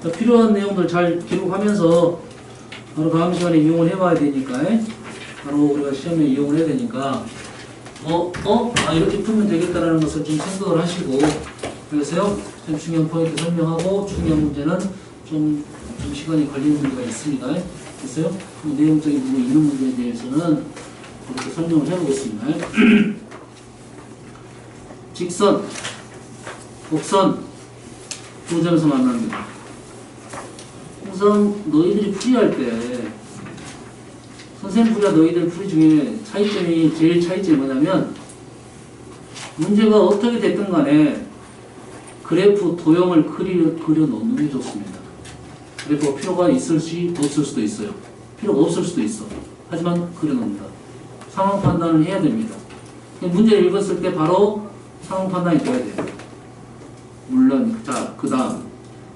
자, 필요한 내용들 잘 기록하면서 바로 다음 시간에 이용을 해봐야 되니까, 바로 우리가 시험에 이용을 해야 되니까, 이렇게 풀면 되겠다라는 것을 좀 생각을 하시고, 그래서요, 중요한 포인트 설명하고, 중요한 문제는 좀 시간이 걸리는 문제가 있습니다. 그래서요, 내용적인 부분이 있는 문제에 대해서는 그렇게 설명을 해보겠습니다. 직선, 곡선, 두 점에서 만납니다. 우선 너희들이 풀이할 때 선생님 풀이와 너희들 풀이 중에 제일 차이점이 뭐냐면 문제가 어떻게 됐든 간에 그래프 도형을 그려 놓는 게 좋습니다. 그래프가 필요가 있을지 없을 수도 있어요. 필요가 없을 수도 있어. 하지만 그려 놓는다. 상황 판단을 해야 됩니다. 문제를 읽었을 때 바로 상황 판단이 돼야 돼요. 물론 자, 그 다음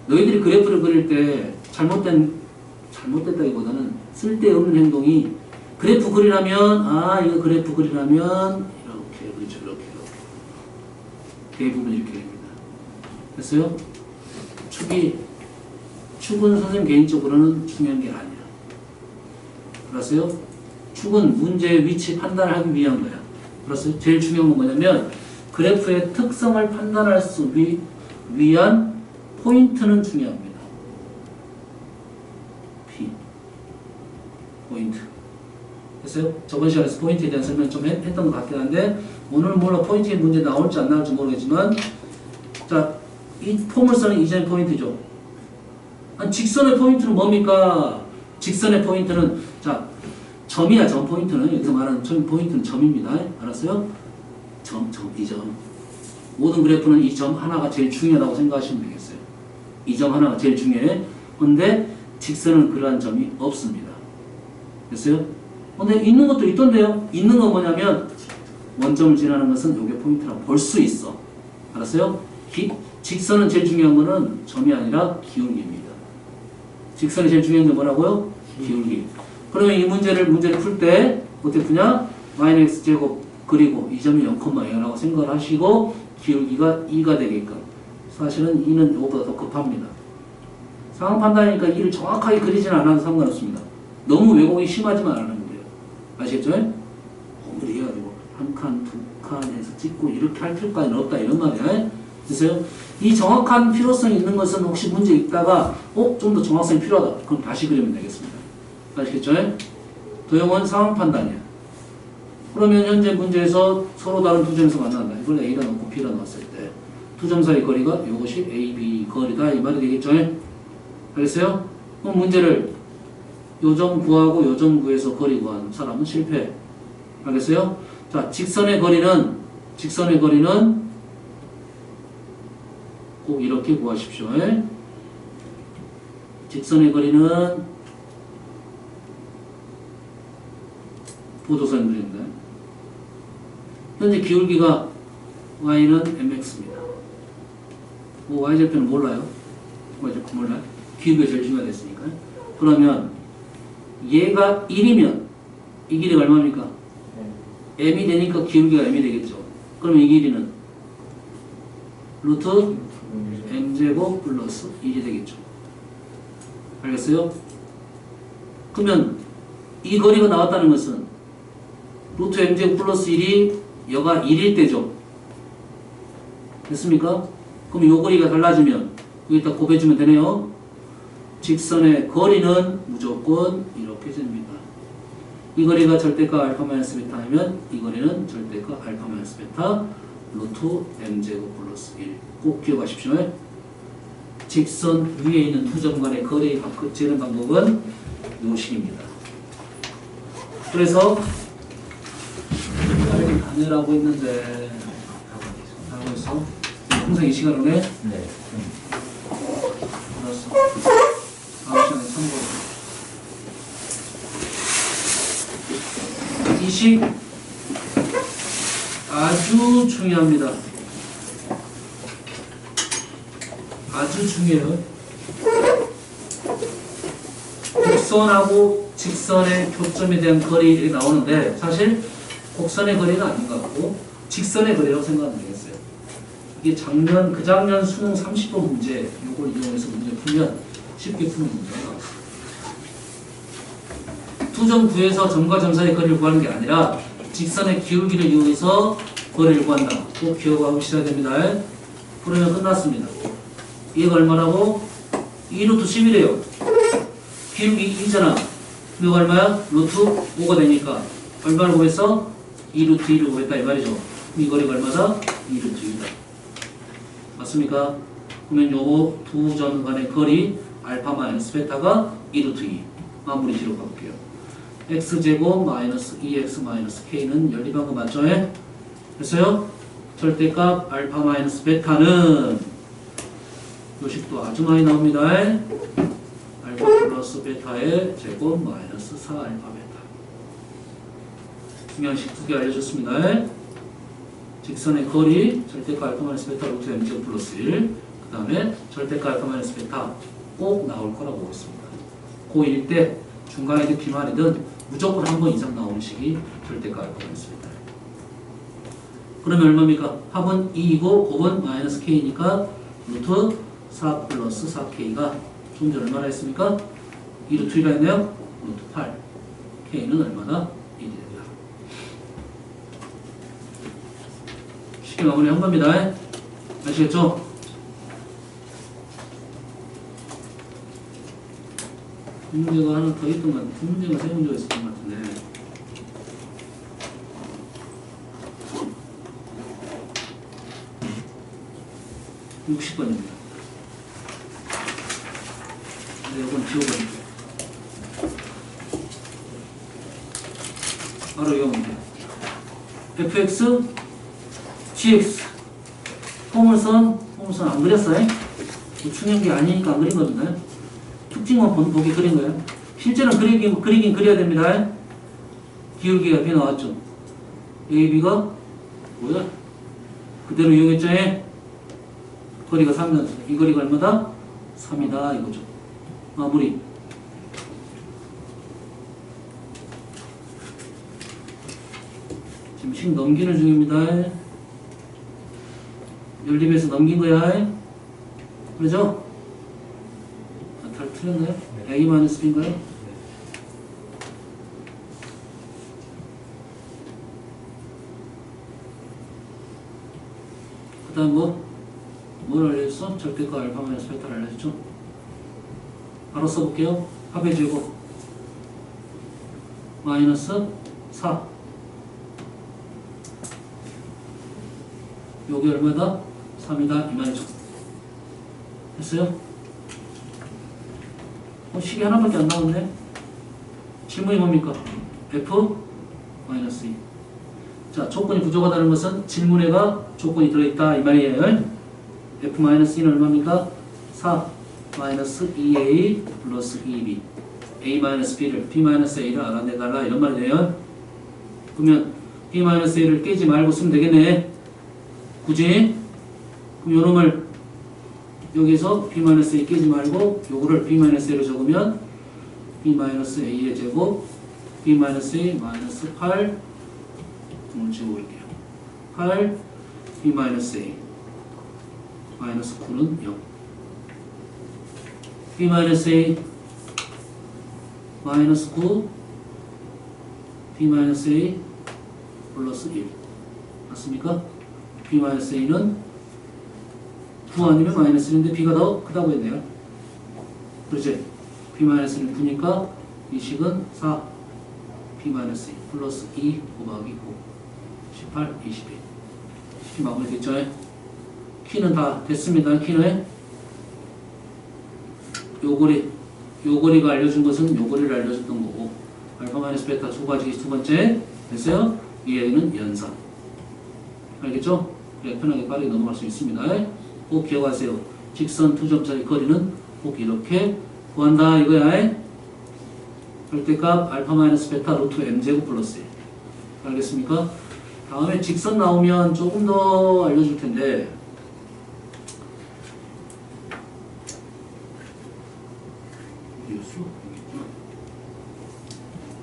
너희들이 그래프를 그릴 때 잘못됐다기보다는 쓸데없는 행동이 그래프 그리라면 이거 그래프 그리라면 이렇게 그렇죠. 이렇게 대부분 이렇게 됩니다. 됐어요? 축은 선생님 개인적으로는 중요한 게 아니야. 알았어요? 축은 문제의 위치 판단을 하기 위한 거야. 알았어요? 제일 중요한 건 뭐냐면 그래프의 특성을 판단할 수 위한 포인트는 중요합니다. P 포인트. 됐어요? 저번 시간에서 포인트에 대한 설명 좀 했던 것 같긴 한데 오늘은 물론 포인트의 문제 나올지 안 나올지 모르겠지만 자, 이 폼을 쓰는 이전의 포인트죠. 직선의 포인트는 뭡니까? 직선의 포인트는 자, 점이야. 점 포인트는 여기서 말하는 점 포인트는 점입니다. 알았어요? 이 점. 모든 그래프는 이 점 하나가 제일 중요하다고 생각하시면 되겠어요. 이 점 하나가 제일 중요해. 근데 직선은 그러한 점이 없습니다. 됐어요? 근데 있는 것도 있던데요. 있는 건 뭐냐면 원점을 지나는 것은 요게 포인트라고 볼 수 있어. 알았어요? 직선은 제일 중요한 거는 점이 아니라 기울기입니다. 직선이 제일 중요한 게 뭐라고요? 기울기. 그러면 이 문제를 풀 때 어떻게 푸냐? 마이너스 x제곱 그리고 이 점이 0,0라고 생각을 하시고 기울기가 2가 되게끔. 사실은 2는 이거보다 더 급합니다. 상황 판단이니까 2를 정확하게 그리지는 않아도 상관없습니다. 너무 왜곡이 심하지만 않으면 돼요. 아시겠죠? 그리 해가지고 한 칸, 두 칸에서 찍고 이렇게 할 필요까지는 없다 이런 말이야. 됐어요? 이 정확한 필요성이 있는 것은 혹시 문제 읽다가 좀 더 정확성이 필요하다. 그럼 다시 그리면 되겠습니다. 아시겠죠? 도형은 상황 판단이야. 그러면 현재 문제에서 서로 다른 두 점에서 만난다. 이걸 A라 놓고 B라 놨을 때 두 점 사이 거리가 이것이 A, B 거리다 이 말이 되겠죠? 알겠어요? 그럼 문제를 요 점 구하고 요 점 구해서 거리 구한 사람은 실패. 알겠어요? 자, 직선의 거리는 꼭 이렇게 구하십시오. 직선의 거리는 보도선 그립니다. 현재 기울기가 y는 mx입니다. y절편은 몰라요. y절편 몰라요. 기울기가 제일 중요하겠으니까. 그러면 얘가 1이면 이 길이가 얼마입니까? m이 되니까 기울기가 m이 되겠죠. 그러면 이 길이는 루트 m제곱 플러스 1이 되겠죠. 알겠어요? 그러면 이 거리가 나왔다는 것은 루트 m제곱 플러스 1이 여가 1일 때죠. 됐습니까? 그럼 요 거리가 달라지면 여기다 곱해주면 되네요. 직선의 거리는 무조건 이렇게 됩니다. 이 거리가 절대가 알파 마이너스 베타이면 이 거리는 절대가 알파 마이너스 베타 루트 m제곱 플러스 1. 꼭 기억하십시오. 직선 위에 있는 두 점 간의 거리 재는 방법은 요식입니다. 그래서 안 해라고 했는데 하고 있어? 항상 이 시간 오네? 네. 알았어. 다음 시간에 참고. 이 식 아주 중요합니다. 아주 중요해요. 곡선하고 직선의 교점에 대한 거리 나오는데 사실 곡선의 거리는 아닌 것 같고 직선의 거리라고 생각하면 되겠어요. 이게 그 작년 수능 30번 문제, 요걸 이용해서 문제 풀면 쉽게 푸는 문제가 나왔어요. 투점 구에서 점과 점 사이의 거리를 구하는 게 아니라 직선의 기울기를 이용해서 거리를 구한다. 꼭 기억하고 있어야 됩니다. 풀으면 끝났습니다. 얘가 얼마라고? 2루트 10이래요. 기울기 2잖아. 이거 얼마야? 루트 5가 되니까 얼마를 구했어? 2루트 2를 구했다 이 말이죠. 이 거리가 얼마다? 2루트 2다. 맞습니까? 그러면 요 두 점 간의 거리 알파 마이너스 베타가 2루트 2. 마무리 지로 가볼게요. x제곱 마이너스 2x 마이너스 k는 연립한 거 맞죠? 됐어요? 절대값 알파 마이너스 베타는 요식도 아주 많이 나옵니다. 알파 플러스 베타의 제곱 마이너스 4 알파 베타. 중요한식 두 개 알려줬습니다. 직선의 거리 절대값 알파 마이너스 베타 루트 m제곱 플러스 1. 그 다음에 절대값 알파 마이너스 베타 꼭 나올 거라고 보겠습니다. 고1 때 중간이든 비말이든 무조건 한 번 이상 나오는 식이 절대값 알파 마이너스 베타. 그러면 얼마입니까? 합은 2이고 곱은 마이너스 k니까 루트 4 플러스 4k가 좀 전에 얼마나 했습니까? 2루트 1라 했네요? 루트 8. k는 얼마나? 1이 됩니다. 쉽게 마무리 한 겁니다. 아시겠죠? 문제가 하나 더 있던 것 같은데, 문제가 세 문제가 있었던 것 같은데. 네, 60번입니다. 이건 지워버릴게요. 바로 이거 문제. fx, gx. 포물선 안 그렸어요? 충형기 아니니까 안 그린 겁니다. 특징만 보기 그린 거예요. 실제로는 그리긴 그려야 됩니다. 기울기가 B 나왔죠. AB가 뭐야? 그대로 이용했죠. 거리가 3이다. 이 거리가 얼마다? 3이다 이거죠. 마무리. 지금 식 넘기는 중입니다. 연립에서 넘긴 거야. 그러죠? 잘 틀렸나요? 네. A-B인가요? 네. 그 다음 뭘 알려줬어? 절대값 알파 마이너스 베타를 알려줬죠? 바로 써볼게요. 합의 제곱 마이너스 4. 요게 얼마다? 3이다 이 말이죠. 됐어요? 식이 하나밖에 안 나오네. 질문이 뭡니까? F 마이너스 2. 자, 조건이 부족하다는 것은 질문에가 조건이 들어있다 이 말이에요. F 마이너스 2는 얼마입니까? 4 마이너스 2A 플러스 2B. A 마이너스 B를 B 마이너스 A를 알아내달라 이런 말이에요. 그러면 B 마이너스 A를 깨지 말고 쓰면 되겠네. 굳이? 그럼 요놈을 여기서 B-A 깨지 말고 요거를 B-A로 적으면 B-A의 제곱 B-A 마이너스 8 오늘 지워볼게요. 8 B-A 마이너스 9는 0. B-A 마이너스 9 B-A 플러스 1 맞습니까? B-A는 9 아니면 마이너스 1인데 B가 더 크다고 했네요. 그렇지? B-는 9니까 이 식은 4 B-2 플러스 2 곱하기 9 18, 22 쉽게 마무리 됐죠? 키는 다 됐습니다. 키는 요거리가 알려준 것은 요거리를 알려줬던 거고 알파 마이너스 베타 두 가지 두 번째 됐어요? 얘는 연산 알겠죠? 그래 편하게 빠르게 넘어갈 수 있습니다. 꼭 기억하세요. 직선 두 점짜리 거리는 꼭 이렇게 구한다 이거야. 절대값 알파 마이너스 베타 루트 m제곱 플러스 1. 알겠습니까? 다음에 직선 나오면 조금 더 알려줄 텐데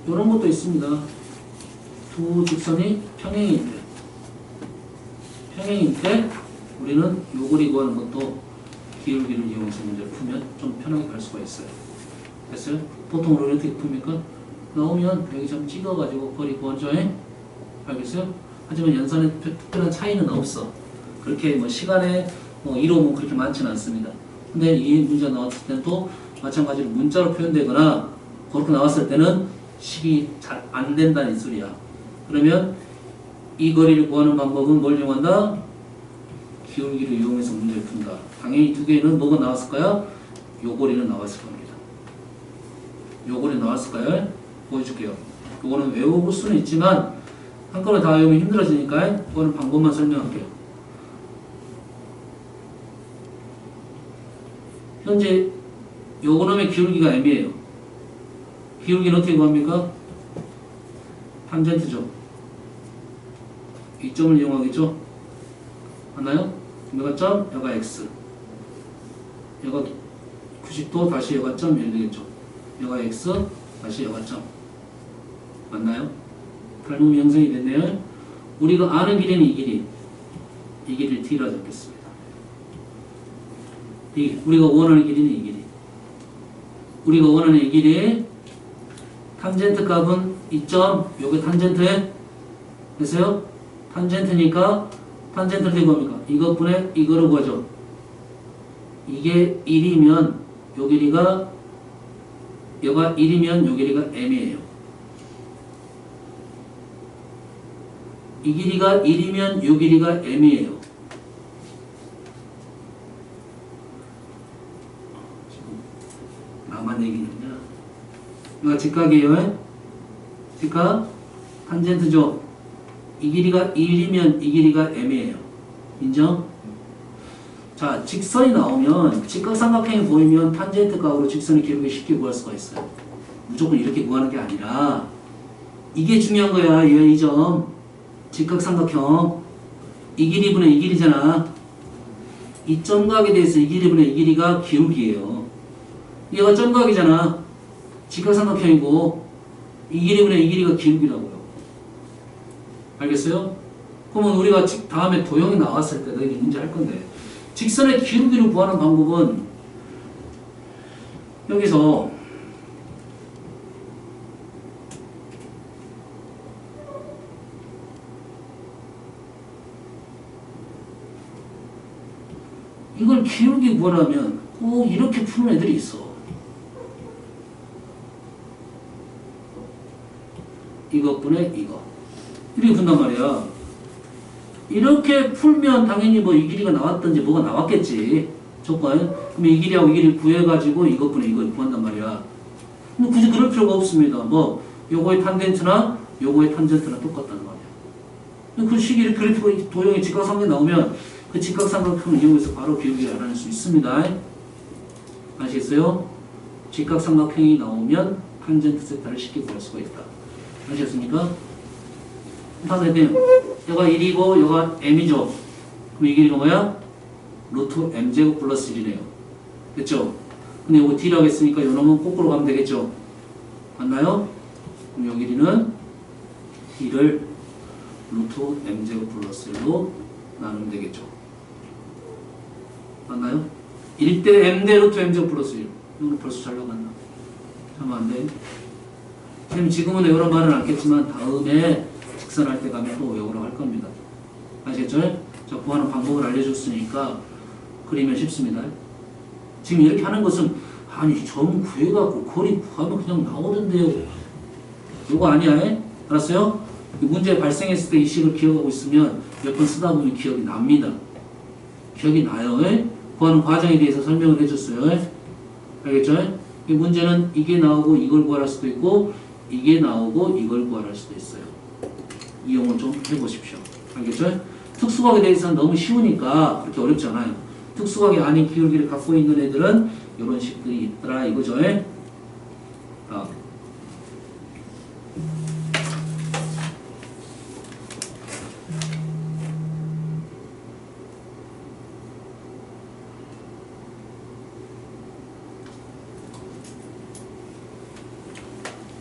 이런 것도 있습니다. 두 직선이 평행일 때 우리는 요거리 구하는 것도 기울기를 이용해서 문제를 풀면 좀 편하게 갈 수가 있어요. 됐어요? 보통 우리는 어떻게 풉니까? 나오면 여기 좀 찍어가지고 거리 구하죠. 알겠어요? 하지만 연산에 특별한 차이는 없어. 그렇게 뭐 시간에 뭐 이로면 그렇게 많지는 않습니다. 근데 이 문제가 나왔을 때는 또 마찬가지로 문자로 표현되거나 그렇게 나왔을 때는 식이 잘 안 된다는 소리야. 그러면 이 거리를 구하는 방법은 뭘 이용한다? 기울기를 이용해서 문제를 푼다. 당연히 두 개는 뭐가 나왔을까요? 요거리는 나왔을 겁니다. 요거리 나왔을까요? 보여줄게요. 요거는 외워볼 수는 있지만 한꺼번에 다 외우면 힘들어지니까 그거는 방법만 설명할게요. 현재 요거놈의 기울기가 m이에요. 기울기는 어떻게 구합니까? 탄젠트죠. 이 점을 이용하겠죠? 맞나요? 여가 점, 여가 x. 여가 90도, 다시 여가 점 이렇게 되겠죠. 여가 x, 다시 여가 점. 맞나요? 닮음이 형성이 됐네요. 우리가 아는 길이는 이 길이. 이 길이를 t라 적겠습니다. 우리가 원하는 길이는 이 길이. 우리가 원하는 이 길이 탄젠트 값은 2점, 요게 탄젠트에 됐어요? 탄젠트니까 탄젠트를 어떻게 구합니까? 이것분의 이거로 구하죠. 이게 1이면 요 길이가 여가 1이면 요 길이가 m이에요. 이 길이가 1이면 요 길이가 m이에요. 나만 얘기냐? 이거 직각이에요. 직각 탄젠트죠. 이 길이가 1이면 이 길이가 m이에요. 인정? 자, 직선이 나오면 직각삼각형이 보이면 탄젠트 값으로 직선의 기울기 쉽게 구할 수가 있어요. 무조건 이렇게 구하는 게 아니라 이게 중요한 거야. 이 점 직각삼각형 이 길이분의 이 길이잖아. 이 점각에 대해서 이 길이분의 이 길이가 기울기예요. 얘가 점각이잖아. 직각삼각형이고 이 길이분의 이 길이가 기울기라고요. 알겠어요? 그러면 우리가 다음에 도형이 나왔을 때 너희들 문제 할 건데 직선의 기울기를 구하는 방법은 여기서 이걸 기울기 구하려면 꼭 이렇게 푸는 애들이 있어. 이것분의 이거. 이렇게 푼단 말이야. 이렇게 풀면 당연히 뭐 이 길이가 나왔든지 뭐가 나왔겠지. 조건. 그럼 이 길이하고 이 길이를 구해가지고 이것분의 이걸 구한단 말이야. 근데 굳이 그럴 필요가 없습니다. 뭐 요거의 탄젠트나 요거의 탄젠트나 똑같단 말이야. 그 식이 그래프가 도형의 직각삼각형이 나오면 그 직각삼각형을 이용해서 바로 기울기를 알아낼 수 있습니다. 아시겠어요? 직각삼각형이 나오면 탄젠트 세타를 쉽게 구할 수가 있다. 아시겠습니까? 다음에 여가 1이고 여가 m이죠. 그럼 이 길이가 뭐야? 루트 m제곱 플러스 1이네요. 됐죠? 근데 이거 t라고 했으니까 요 놈은 거꾸로 가면 되겠죠? 맞나요? 그럼 요 길이는 t를 루트 m제곱 플러스 1로 나누면 되겠죠? 맞나요? 1대 m대 루트 m제곱 플러스 1. 이거는 벌써 잘 나갔나? 하면 안 돼. 선생님 지금은 외우란 말은 않겠지만 다음에 직선할 때 가면 또 외우라고 할 겁니다. 아시겠죠? 자, 구하는 방법을 알려줬으니까 그리면 쉽습니다. 지금 이렇게 하는 것은 아니 점 구해갖고 거리 구하면 그냥 나오던데요. 이거 아니야? 알았어요? 이 문제 발생했을 때 이 식을 기억하고 있으면 몇 번 쓰다 보면 기억이 납니다. 기억이 나요. 구하는 과정에 대해서 설명을 해줬어요. 알겠죠? 이 문제는 이게 나오고 이걸 구할 수도 있고 이게 나오고 이걸 구할 수도 있어요. 이용을 좀 해보십시오. 알겠죠? 특수각에 대해서는 너무 쉬우니까 그렇게 어렵지 않아요. 특수각이 아닌 기울기를 갖고 있는 애들은 이런 식들이 있더라 이거죠.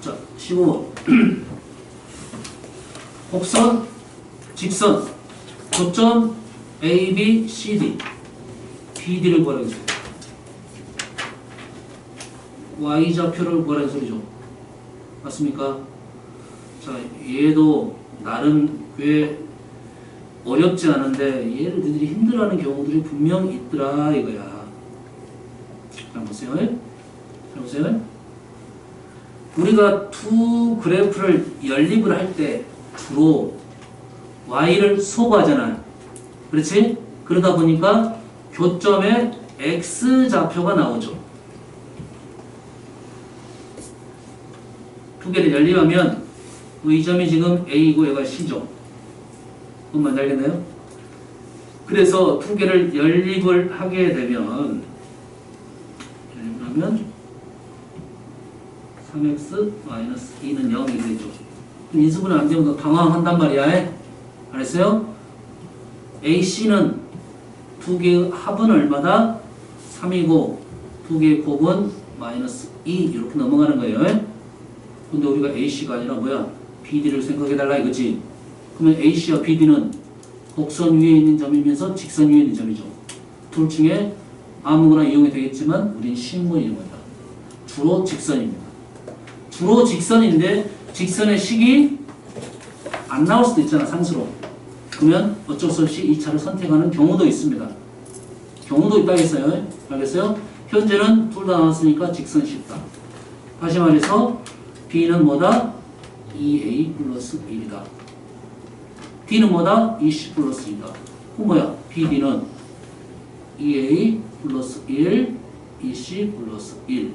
자, 15번. 곡선, 직선, 고점, A, B, C, D. B, D를 구하라고 했어요. Y좌표를 구하라는 소리죠. 맞습니까? 자, 얘도 나름 꽤 어렵지 않은데 얘를 너희들이 힘들어하는 경우들이 분명 있더라 이거야. 자, 보세요. 자, 보세요. 우리가 두 그래프를 연립을 할 때 주로 Y를 소거하잖아. 그렇지? 그러다 보니까 교점에 X좌표가 나오죠. 두 개를 연립하면 이 점이 지금 A이고 얘가 C죠. 그건 뭔지 알겠나요? 그래서 두 개를 연립을 하게 되면 3x-2는 0이 되죠. 인수분해 안 되면 더 당황한단 말이야. 알았어요? AC는 두 개의 합은 얼마다? 3이고 두 개의 곱은 -2 이렇게 넘어가는 거예요. 근데 우리가 AC가 아니라 뭐야? BD를 생각해달라 이거지. 그러면 AC와 BD는 곡선 위에 있는 점이면서 직선 위에 있는 점이죠. 둘 중에 아무거나 이용이 되겠지만 우린 신문 이용한다. 주로 직선입니다. 주로 직선인데 직선의 식이 안 나올 수도 있잖아, 산수로. 그러면 어쩔 수 없이 이 차를 선택하는 경우도 있습니다. 경우도 있다겠어요. 알겠어요? 현재는 둘 다 나왔으니까 직선 쉽다. 다시 말해서 B는 뭐다? 2A 플러스 1이다. D는 뭐다? 2C 플러스 2다. 그럼 뭐야? BD는 2A 플러스 1, 2C 플러스 1.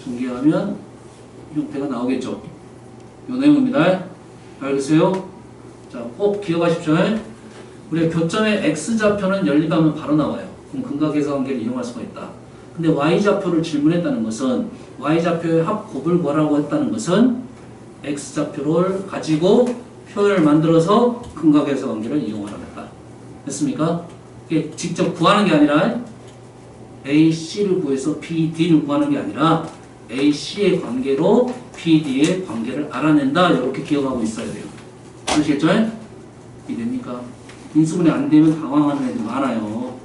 전개하면 형태가 나오겠죠. 요 내용입니다. 알겠어요? 자, 꼭 기억하십시오. 우리가 교점의 X좌표는 연립하면 바로 나와요. 그럼 근각계사 관계를 이용할 수가 있다. 근데 Y좌표를 질문했다는 것은 Y좌표의 합곱을 구하라고 했다는 것은 X좌표를 가지고 표현을 만들어서 근각계사 관계를 이용하라고 했다. 됐습니까? 이게 직접 구하는 게 아니라 AC를 구해서 BD를 구하는 게 아니라 AC의 관계로 BD의 관계를 알아낸다. 이렇게 기억하고 있어야 돼요. 아시겠죠? 이해됩니까? 인수분해 안 되면 당황하는 애들 많아요.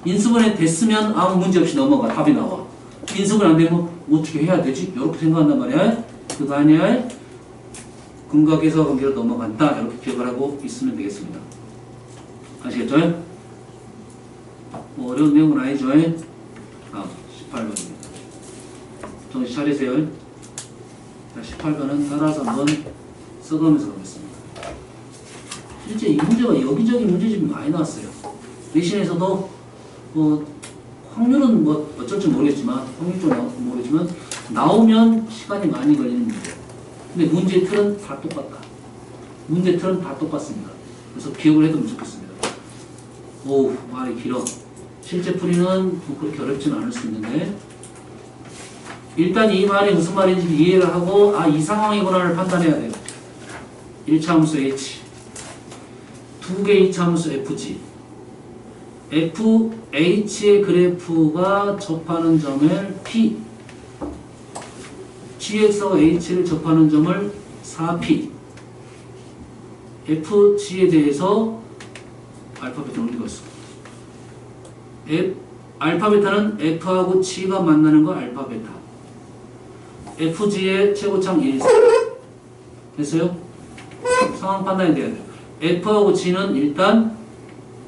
인수분해 됐으면 아무 문제 없이 넘어가. 답이 나와. 인수분해 안 되면 어떻게 해야 되지? 이렇게 생각한단 말이야. 그거 아니야? 근각에서 관계로 넘어간다. 이렇게 기억을 하고 있으면 되겠습니다. 아시겠죠? 뭐 어려운 내용은 아니죠? 다음 18번입니다. 정신 차리세요. 자, 18번은 따라서 한번 써가면서 가겠습니다. 실제 이 문제가 여기저기 문제집이 많이 나왔어요. 내신에서도 뭐 확률은 뭐 어쩔지 모르겠지만 확률적으로 모르겠지만 나오면 시간이 많이 걸리는 문제. 근데 문제 틀은 다 똑같다. 문제 틀은 다 똑같습니다. 그래서 기억을 해두면 좋겠습니다. 오, 말이 길어. 실제 풀이는 뭐 그렇게 어렵지는 않을 수 있는데 일단 이 말이 무슨 말인지 이해를 하고 아, 이 상황이구나를 판단해야 돼요. 1차 함수 H, 두 개의 2차 함수 FG, FH의 그래프가 접하는 점을 P, GX와 H를 접하는 점을 4P, FG에 대해서 알파벳을 읽었어. 알파베타는 F하고 G가 만나는 거 알파베타. FG의 최고창 1, 4. 됐어요? 상황 판단이 돼야 돼요. F하고 G는 일단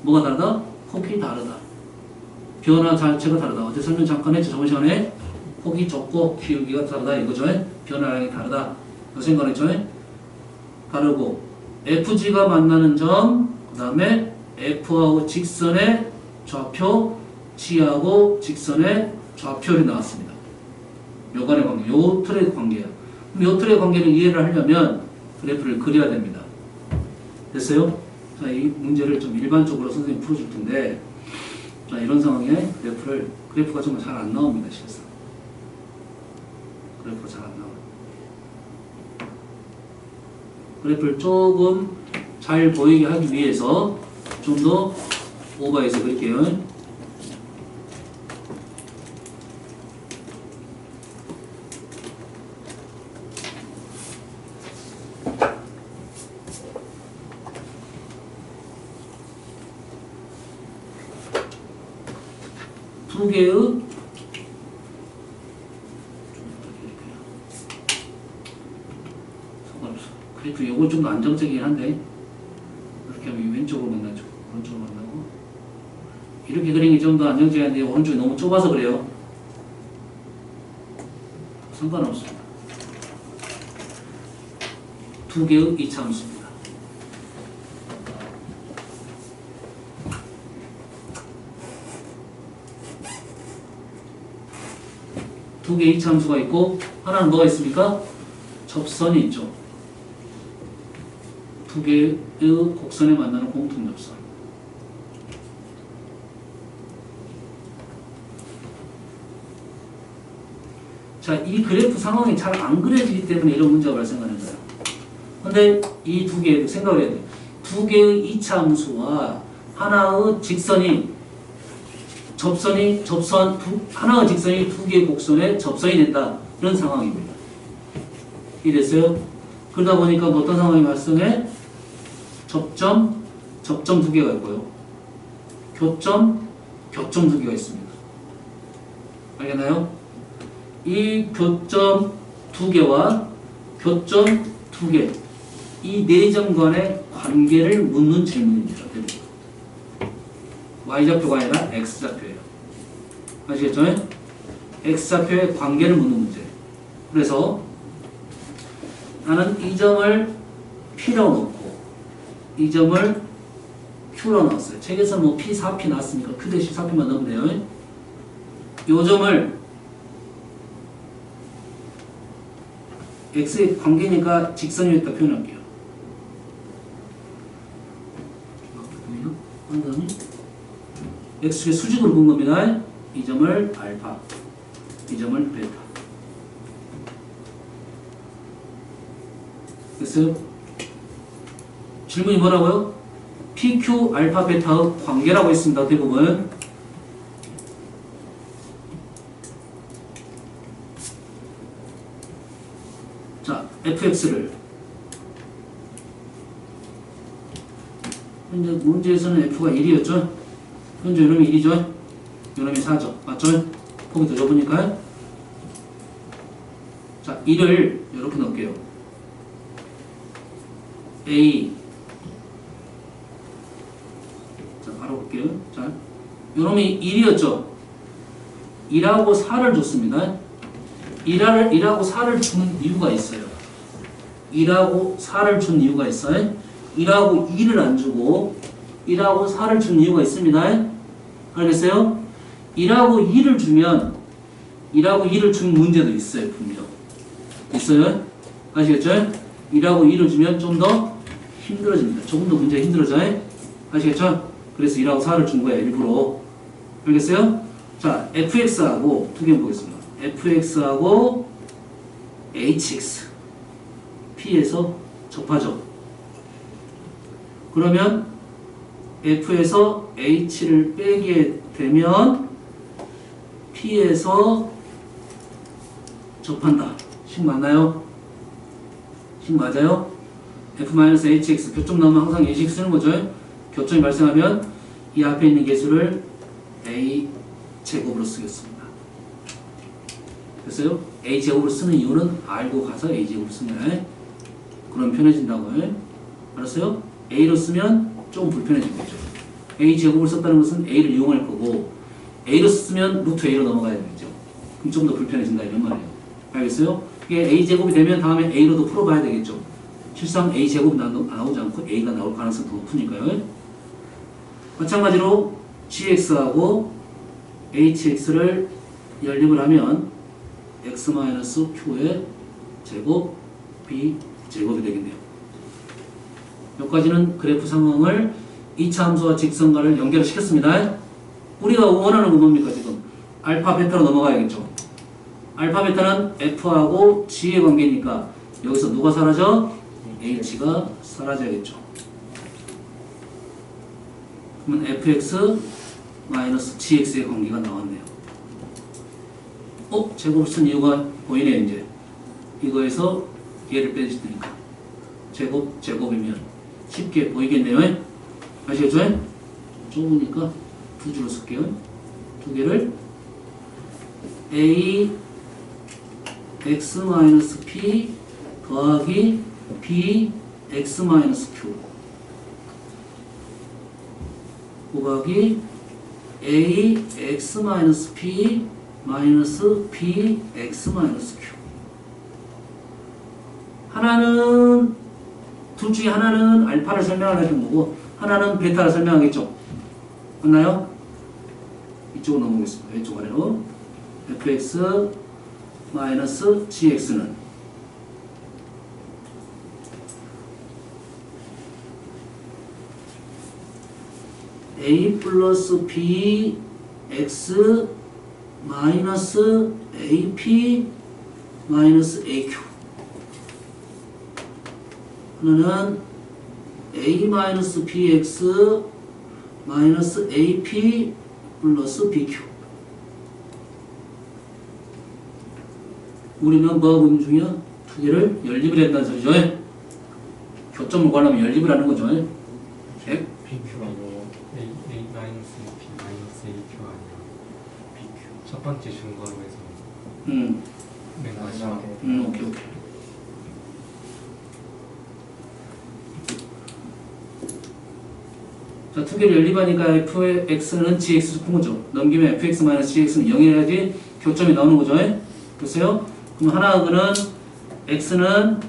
뭐가 다르다? 폭이 다르다. 변화 자체가 다르다. 어제 설명 잠깐 했죠. 저번 시간에 폭이 좁고 기울기가 다르다 이거죠. 변화량이 다르다. 그 생각했죠. 다르고 FG가 만나는 점, 그 다음에 F하고 직선의 좌표, G하고 직선의 좌표를 나왔습니다. 요 간의 관계, 요 틀의 관계야. 그럼 요 틀의 관계를 이해를 하려면 그래프를 그려야 됩니다. 됐어요? 자, 이 문제를 좀 일반적으로 선생님이 풀어줄 텐데, 자, 이런 상황에 그래프가 정말 잘 안 나옵니다, 실상. 그래프가 잘 안 나와요. 그래프를 조금 잘 보이게 하기 위해서 좀 더 오버해서 그릴게요. 두 개의 상관없어. 그래프 요거 좀 더 안정적이긴 한데 이렇게 하면 왼쪽으로 만나죠. 오른쪽으로 만나고 이렇게 그리는 게 좀 더 안정적인데 오른쪽이 너무 좁아서 그래요. 상관없습니다. 두 개의 이차함수입니다. 두 개의 이차함수가 있고 하나는 뭐가 있습니까? 접선이 있죠. 두 개의 곡선에 만나는 공통 접선. 자, 이 그래프 상황이 잘 안 그려지기 때문에 이런 문제가 발생하는 거예요. 근데 이 두 개, 생각을 해야 돼요. 두 개의 이차함수와 하나의 직선이, 하나의 직선이 두 개의 곡선에 접선이 된다. 이런 상황입니다. 이해됐어요? 그러다 보니까 어떤 상황이 발생해? 접점 두 개가 있고요. 교점 두 개가 있습니다. 알겠나요? 이 교점 두 개와 교점 두 개, 이 네 점 간의 관계를 묻는 질문입니다. Y좌표가 아니라 X좌표예요. 아시겠죠? X좌표의 관계를 묻는 문제. 그래서 나는 이 점을 P로 놓고 이 점을 Q로 넣었어요. 책에서 뭐 P, 4P 나왔으니까 Q 대신 4P만 넣으면 돼요. 이 점을 X의 관계니까 직선이었다 표현할게요. X의 수직으로 본 겁니다. 이 점을 알파, 이 점을 베타. 됐어요? 질문이 뭐라고요? PQ 알파 베타의 관계라고 했습니다. 대부분. 자, fx를 현재 문제에서는 f가 1이었죠? 현재 요놈이 1이죠? 요놈이 4죠? 맞죠? 폭이 더 좁으니까. 자, 1을 이렇게 넣을게요. A. 자, 바로 볼게요. 자, 요놈이 1이었죠? 2하고 4를 줬습니다. 1하고 4를 준 이유가 있어요. 1하고 4를 준 이유가 있어요. 1하고 2를 안 주고 1하고 4를 준 이유가 있습니다. 알겠어요? 1하고 2를 주면 1하고 2를 준 문제도 있어요. 분명. 있어요? 아시겠죠? 1하고 2를 주면 좀 더 힘들어집니다. 조금 더 문제가 힘들어져요. 아시겠죠? 그래서 1하고 4를 준 거예요. 일부러. 알겠어요? 자, fx하고 두 개 보겠습니다. fx하고 hx p에서 접하죠. 그러면 f에서 h를 빼게 되면 p에서 접한다. 식 맞나요? 식 맞아요? f-hx 교점 나오면 항상 hx 쓰는 거죠. 교점이 발생하면 이 앞에 있는 개수를 a 제곱으로 쓰겠습니다. 됐어요? a제곱으로 쓰는 이유는 알고 가서 a제곱으로 쓰면 그럼 편해진다고요. 알았어요? a로 쓰면 좀 불편해지겠죠. a제곱을 썼다는 것은 a를 이용할 거고 a로 쓰면 루트 a로 넘어가야 되겠죠. 그럼 좀 더 불편해진다 이런 말이에요. 알겠어요? 이게 a제곱이 되면 다음에 a로도 풀어봐야 되겠죠. 실상 a제곱 나오지 않고 a가 나올 가능성이 더 높으니까요. 마찬가지로 gx하고 hx를 연립을 하면 x-q의 제곱 b 제곱이 되겠네요. 여기까지는 그래프 상황을 2차 함수와 직선과를 연결을 시켰습니다. 우리가 원하는 건 뭡니까 지금? 알파 베타로 넘어가야겠죠. 알파 베타는 f하고 g의 관계니까 여기서 누가 사라져? h가 사라져야겠죠. 그러면 fx 마이너스 gx의 관계가 나왔네요. 제곱을 쓴 이유가 보이네요. 이제 이거에서 얘를 빼주니까 제곱이면 쉽게 보이겠네요. 아시겠죠? 좁으니까 두 줄로 쓸게요. 두 개를 A x 마이너스 P 더하기 B x 마이너스 Q 곱하기 A x 마이너스 P 마이너스 B x 마이너스 Q. 하나는 둘 중에 하나는 알파를 설명하는 거고 하나는 베타를 설명하겠죠. 맞나요? 이쪽으로 넘어오겠습니다. 이쪽 아래로 fx 마이너스 gx는 a 플러스 b x 마이너스 ap 마이너스 aq. 하나는 a 마이너스 bx 마이너스 ap 플러스 bq. 우리는 뭐하고 있는 중이야? 두 개를 연립을 한다는 소리죠. 교점을 구하려면 연립을 하는 거죠. BQ가 아니에요. A 마이너스 B 마이너스 AQ가 아니라 BQ. 첫 번째 증거로 해서. 맨 마지막에. 오케이. 자, 두 개를 연립하니까 fx는 gx 푼 거죠. 넘기면 fx 마이너스 gx는 0이어야지 교점이 나오는 거죠. 글쎄요. 그럼 하나는 x는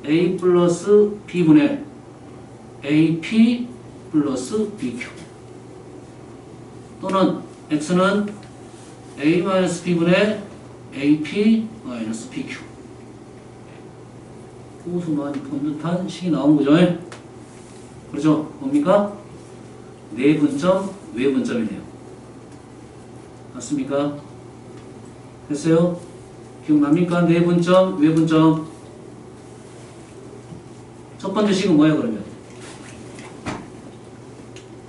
a 플러스 b분의 ap 플러스 bq 또는 x는 a 마이너스 b분의 ap 마이너스 bq 호수 많이 본 듯한 식이 나온 거죠. 그렇죠? 뭡니까? 내분점, 외분점이네요. 맞습니까? 됐어요? 기억납니까? 내분점, 외분점. 첫 번째 식은 뭐예요, 그러면?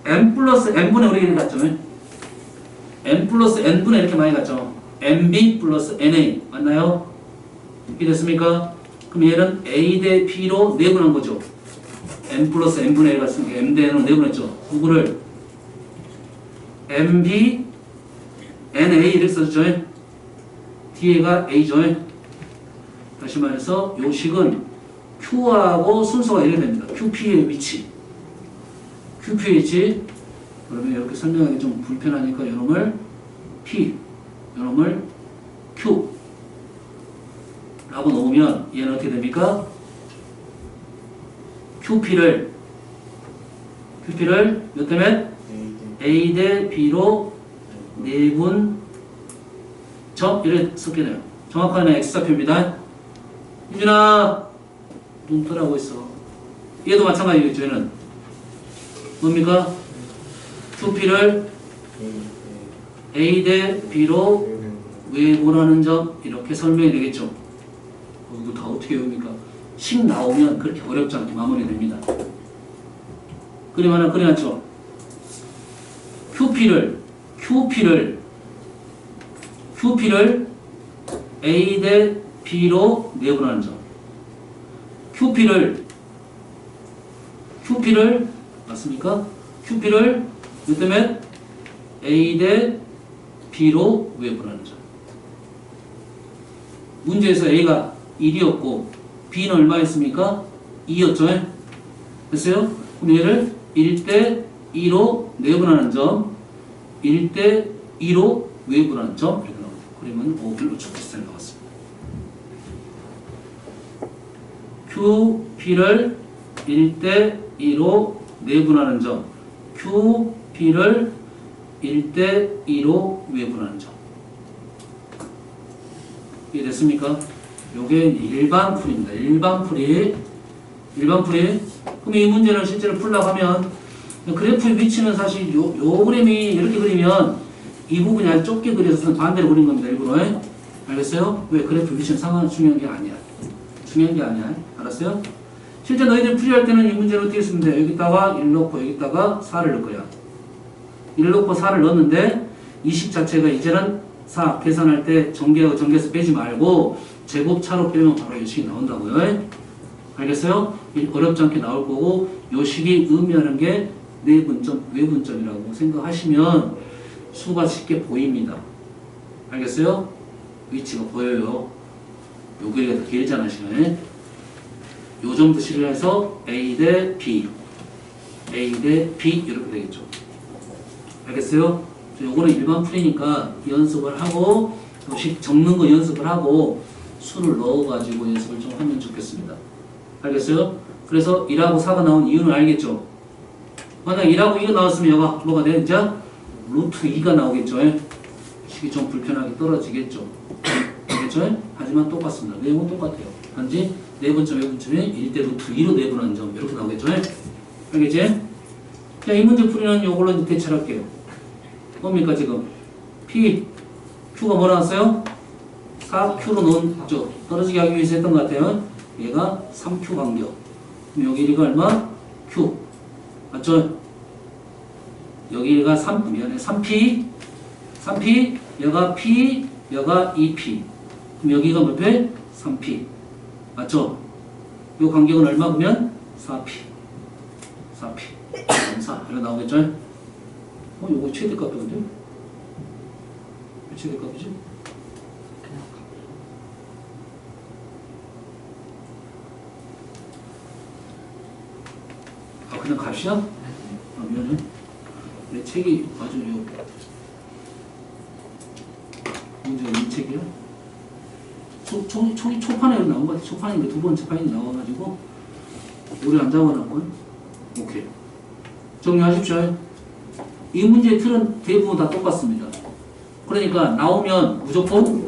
n 플러스 n분의 우리 이렇게 갔죠? n 플러스 n분의 이렇게 많이 갔죠? nb 플러스 na. 맞나요? 이렇게 됐습니까? 그럼 얘는 a 대 b로 내분한 거죠. n 플러스 n분의 1 갔으니까 m 대 n으로 내분했죠. 누구를? nb, na 이렇게 써줬죠. 뒤에가 a죠. 다시 말해서 요 식은 q하고 순서가 이렇게 됩니다. qp의 위치. qp의 위치. 그러면 이렇게 설명하기 좀 불편하니까 이놈을 p, 이놈을 q 라고 놓으면 얘는 어떻게 됩니까? QP를 몇 대면 A 대 B로 내분 점 이렇게 쓰게 돼요. 정확한 X좌표입니다. 유진아 눈 떠라고 있어. 얘도 마찬가지겠죠. 얘는 뭡니까? QP를 A 대 B로 외분하는 점 이렇게 설명이 되겠죠. 이거 다 어떻게 외웁니까? 식 나오면 그렇게 어렵지 않게 마무리됩니다. 그림 하나 그려놨죠? QP를 A 대 B로 내분하는 점. QP를 맞습니까? QP를 몇 대면 A 대 B로 외분하는 점. 문제에서 A가 1이었고 B는 얼마였습니까? 2였죠? 됐어요? 그럼 얘를 1대 2로 내분하는 점, 1대 2로 외분하는 점 이렇게 나옵니다. 그림은 5길로 쭉 비슷하게 나왔습니다. QP를 1대 2로 내분하는 점, QP를 1대 2로 외분하는 점. 이해됐습니까? 요게 일반 풀입니다. 일반 풀이. 그럼 이 문제를 실제로 풀려고 하면 그래프의 위치는 사실 요 그림이 이렇게 그리면 이 부분이 아주 좁게 그려서 반대로 그린 겁니다. 일부러. 알겠어요? 왜 그래프 위치는 상관 중요한 게 아니야. 알았어요? 실제 너희들 풀이할 때는 이 문제를 어떻게 쓰면 돼? 여기다가 1 넣고 여기다가 4를 넣을 거야. 1 넣고 4를 넣었는데 이 식 자체가 이제는 4 계산할 때 전개하고 전개해서 빼지 말고 제곱차로 빼면 바로 이 식이 나온다고요. 알겠어요? 어렵지 않게 나올 거고 이 식이 의미하는 게 내분점, 외분점이라고 생각하시면 수가 쉽게 보입니다. 알겠어요? 위치가 보여요. 요 길이가 더 길잖아, 시간에. 요 정도 실현해서 A 대 B, A 대 B 이렇게 되겠죠. 알겠어요? 요거는 일반 풀이니까 연습을 하고 식 적는 거 연습을 하고 수를 넣어가지고 연습을 좀 하면 좋겠습니다. 알겠어요? 그래서 1하고 4가 나온 이유는 알겠죠? 만약 1하고 2가 나왔으면 얘가 뭐가 되죠? 루트 2가 나오겠죠? 식이 좀 불편하게 떨어지겠죠? 알겠죠? 하지만 똑같습니다. 내용은 똑같아요. 단지 내분점, 외분점이 1대 루트 2로 내분하는 점 이렇게 나오겠죠? 알겠지? 자, 이 문제 풀이는 요걸로 이제 대체할게요. 뭡니까 지금? P, Q가 뭐 나왔어요? 4Q로 넣었죠. 떨어지게 하기 위해서 했던 것 같아요. 얘가 3Q 간격. 그럼 여기 길이가 얼마? Q. 맞죠? 여기 길이가 3P. 3P, 여가 P, 여가 2P. 그럼 여기가 몇 배? 3P. 맞죠? 요 간격은 얼마 보면? 4P. 4P. 4. 이렇게 나오겠죠? 요거 최대값인데? 왜 최대값이지? 아, 그냥 값이야? 아, 미안해. 내 책이 아주 문제가 이 책이야? 초판에 나온 것 같아. 초판인데 두 번째 판이 나와가지고 오래 안 잡아놨고요. 오케이. 정리하십시오. 이 문제의 틀은 대부분 다 똑같습니다. 그러니까 나오면 무조건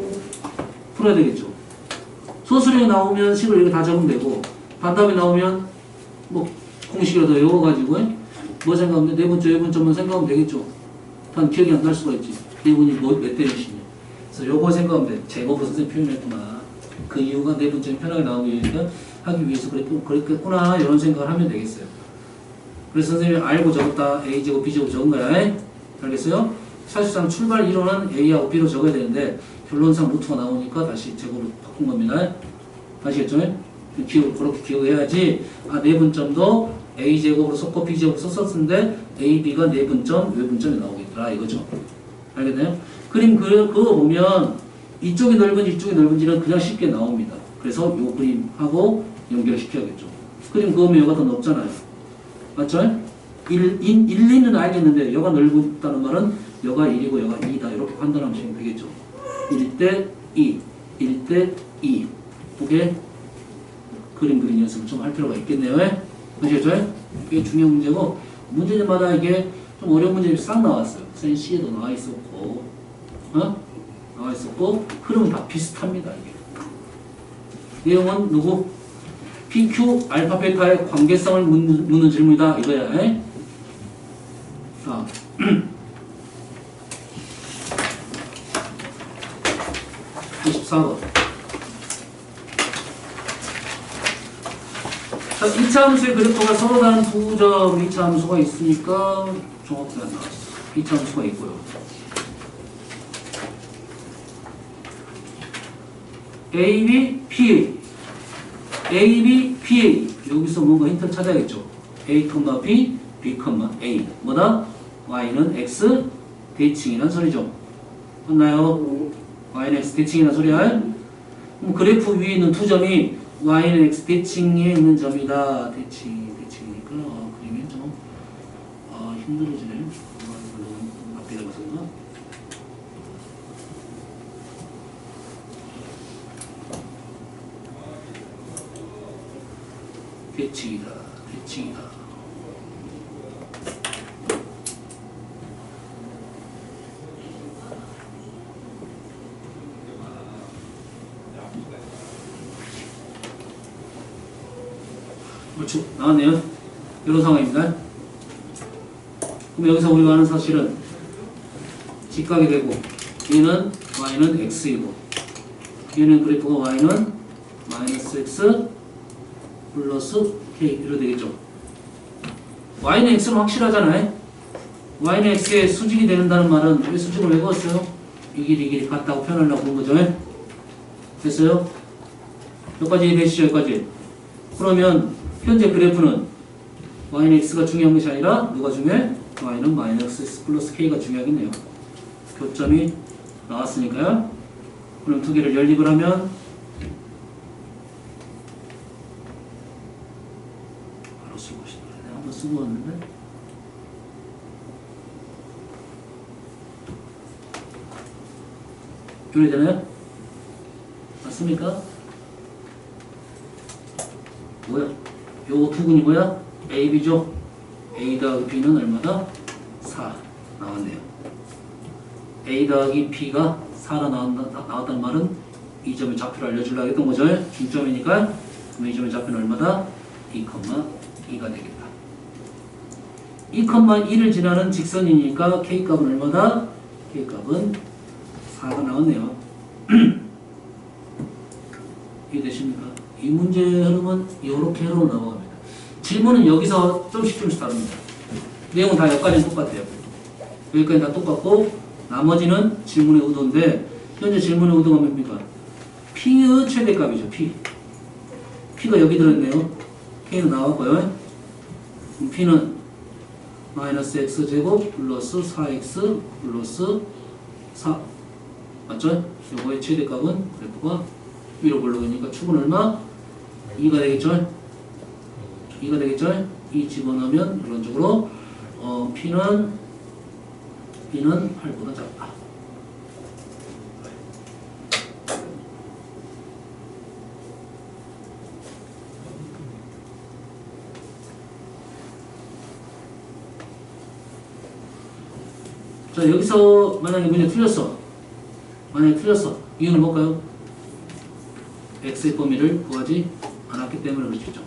풀어야 되겠죠. 소수령이 나오면 식을 이렇게 다 적으면 되고 반답이 나오면 뭐 공식이라도 외워가지고 뭐 생각하면 내분점, 외분점만 생각하면 되겠죠. 단 기억이 안 날 수가 있지. 내분이 몇 대 몇이냐. 그래서 요거 생각하면 돼. 제거부 선생님 표현했구나. 그 이유가 내분점이 편하게 나오기 위해서 그랬구나 이런 생각을 하면 되겠어요. 그래서 선생님이 알고 적었다. A제곱, B제곱 적은 거야. 알겠어요? 사실상 출발 이론은 A하고 B로 적어야 되는데 결론상 루트가 나오니까 다시 제곱으로 바꾼 겁니다. 아시겠죠? 그렇게 기억해야지. 아, 내분점도 A제곱으로 썼고 B제곱으로 썼었는데 A, B가 내분점, 외분점이 나오겠더라. 이거죠. 알겠나요? 그림 그거 보면 이쪽이 넓은지 이쪽이 넓은지는 그냥 쉽게 나옵니다. 그래서 요 그림하고 연결시켜야겠죠. 그림 그으면 여가 더 넓잖아요. 맞죠? 1, 2는 알겠는데 여가 넓다는 말은 여가 1이고 여가 2다 이렇게 판단하면 되겠죠. 1대 2, 1대 2. 오케이? 그림 그리는 연습을 좀 할 필요가 있겠네요. 아시겠죠? 이게 중요한 문제고 문제마다 이게 좀 어려운 문제들이 싹 나왔어요. 선생님 C에도 나와 있었고 나와 있었고 흐름은 다 비슷합니다. 이게 내용은 누구? PQ 알파 베타의 관계성을 묻는 질문이다 이거야. 자, 24번. 자, 2차 함수의 그래프가 서로 다른 두 점 2차 함수가 있으니까 정확히 안 나왔어. 2차 함수가 있고요. AB, PA. AB, PA. 여기서 뭔가 힌트를 찾아야겠죠. A, B, B, A. 뭐다? Y는 X 대칭이란 소리죠. 맞나요? Y는 X 대칭이란 소리야. 그럼 그래프 위에 있는 두 점이 Y는 X 대칭에 있는 점이다. 대칭이니까 그림이 좀 힘들어지네. 앞에 잡았었나? 대칭이다. 그렇죠. 나왔네요. 이런 상황입니다. 그럼 여기서 우리가 아는 사실은 직각이 되고 얘는 Y는 X이고 얘는 그래프가 Y는 마이너스 X 플러스 K 이렇게 되겠죠. Y는 X는 확실하잖아요. Y는 X에 수직이 되는다는 말은 왜 수직을 왜 그었어요? 이 길이 같다고 표현하려고 그런 거죠. 됐어요? 여기까지 이해되시죠? 여기까지. 그러면 현재 그래프는 Y는 X가 중요한 것이 아니라 누가 중요해? Y는 마이너스 X 플러스 K가 중요하겠네요. 교점이 나왔으니까요. 그럼 두 개를 연립을 하면 바로 쓰고 싶네. 내가 한번 쓰고 왔는데 이래 되나요? 맞습니까? 뭐야? 요 두근이 뭐야? A, B죠? A 더하기 B는 얼마다? 4 나왔네요. A 더하기 B가 4라 나왔다는 말은 이 점의 좌표를 알려주려고 했던 거죠. 중점이니까 그럼 이 점의 좌표는 얼마다? 2,2가 되겠다. 2,2를 지나는 직선이니까 K값은 얼마다? K값은 4가 나왔네요. 이해되십니까? 이 문제의 흐름은 이렇게 흐름으로 넘어갑니다. 질문은 여기서 조금씩 다릅니다. 내용은 다 여기까지는 똑같아요. 여기까지 다 똑같고 나머지는 질문의 의도인데 현재 질문의 의도가 뭡니까? P의 최대값이죠. P가 여기 들어있네요. K는 나왔고요. 그럼 P는 마이너스 X제곱 플러스 4X 플러스 4 맞죠? 요거의 최대값은 그래프가 위로 올라가니까 축은 얼마? 2가 되겠죠? 2가 되겠죠? 2 집어넣으면 이런 쪽으로 P는 8보다 작다. 자, 여기서 만약에 문제 틀렸어. 이유는 뭘까요? x의 범위를 구하지 않았기 때문에 그렇겠죠.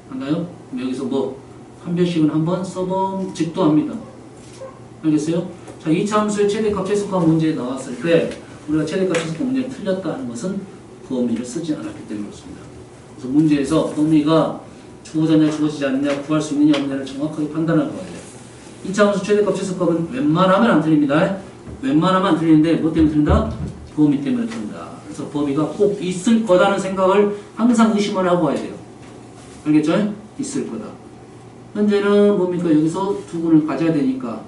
맞나요? 여기서 뭐 판별식은 한번 써봄직도 합니다. 알겠어요? 자, 2차 함수의 최대값, 최소값 문제에 나왔을 때 우리가 최대값, 최소값 문제를 틀렸다 하는 것은 범위를 쓰지 않았기 때문에 그렇습니다. 그래서 문제에서 범위가 주어졌냐 주어지지 않느냐 구할 수 있느냐 없느냐를 정확하게 판단할 거예요. 2차 함수 최대값, 최소값은 웬만하면 안 틀립니다. 웬만하면 안 틀리는데 뭐 때문에 틀린다? 범위 때문에 틀린다. 그래서 범위가 꼭 있을 거다는 생각을 항상 의심을 하고 와야 돼요. 알겠죠? 있을 거다. 현재는 뭡니까? 여기서 두근을 가져야 되니까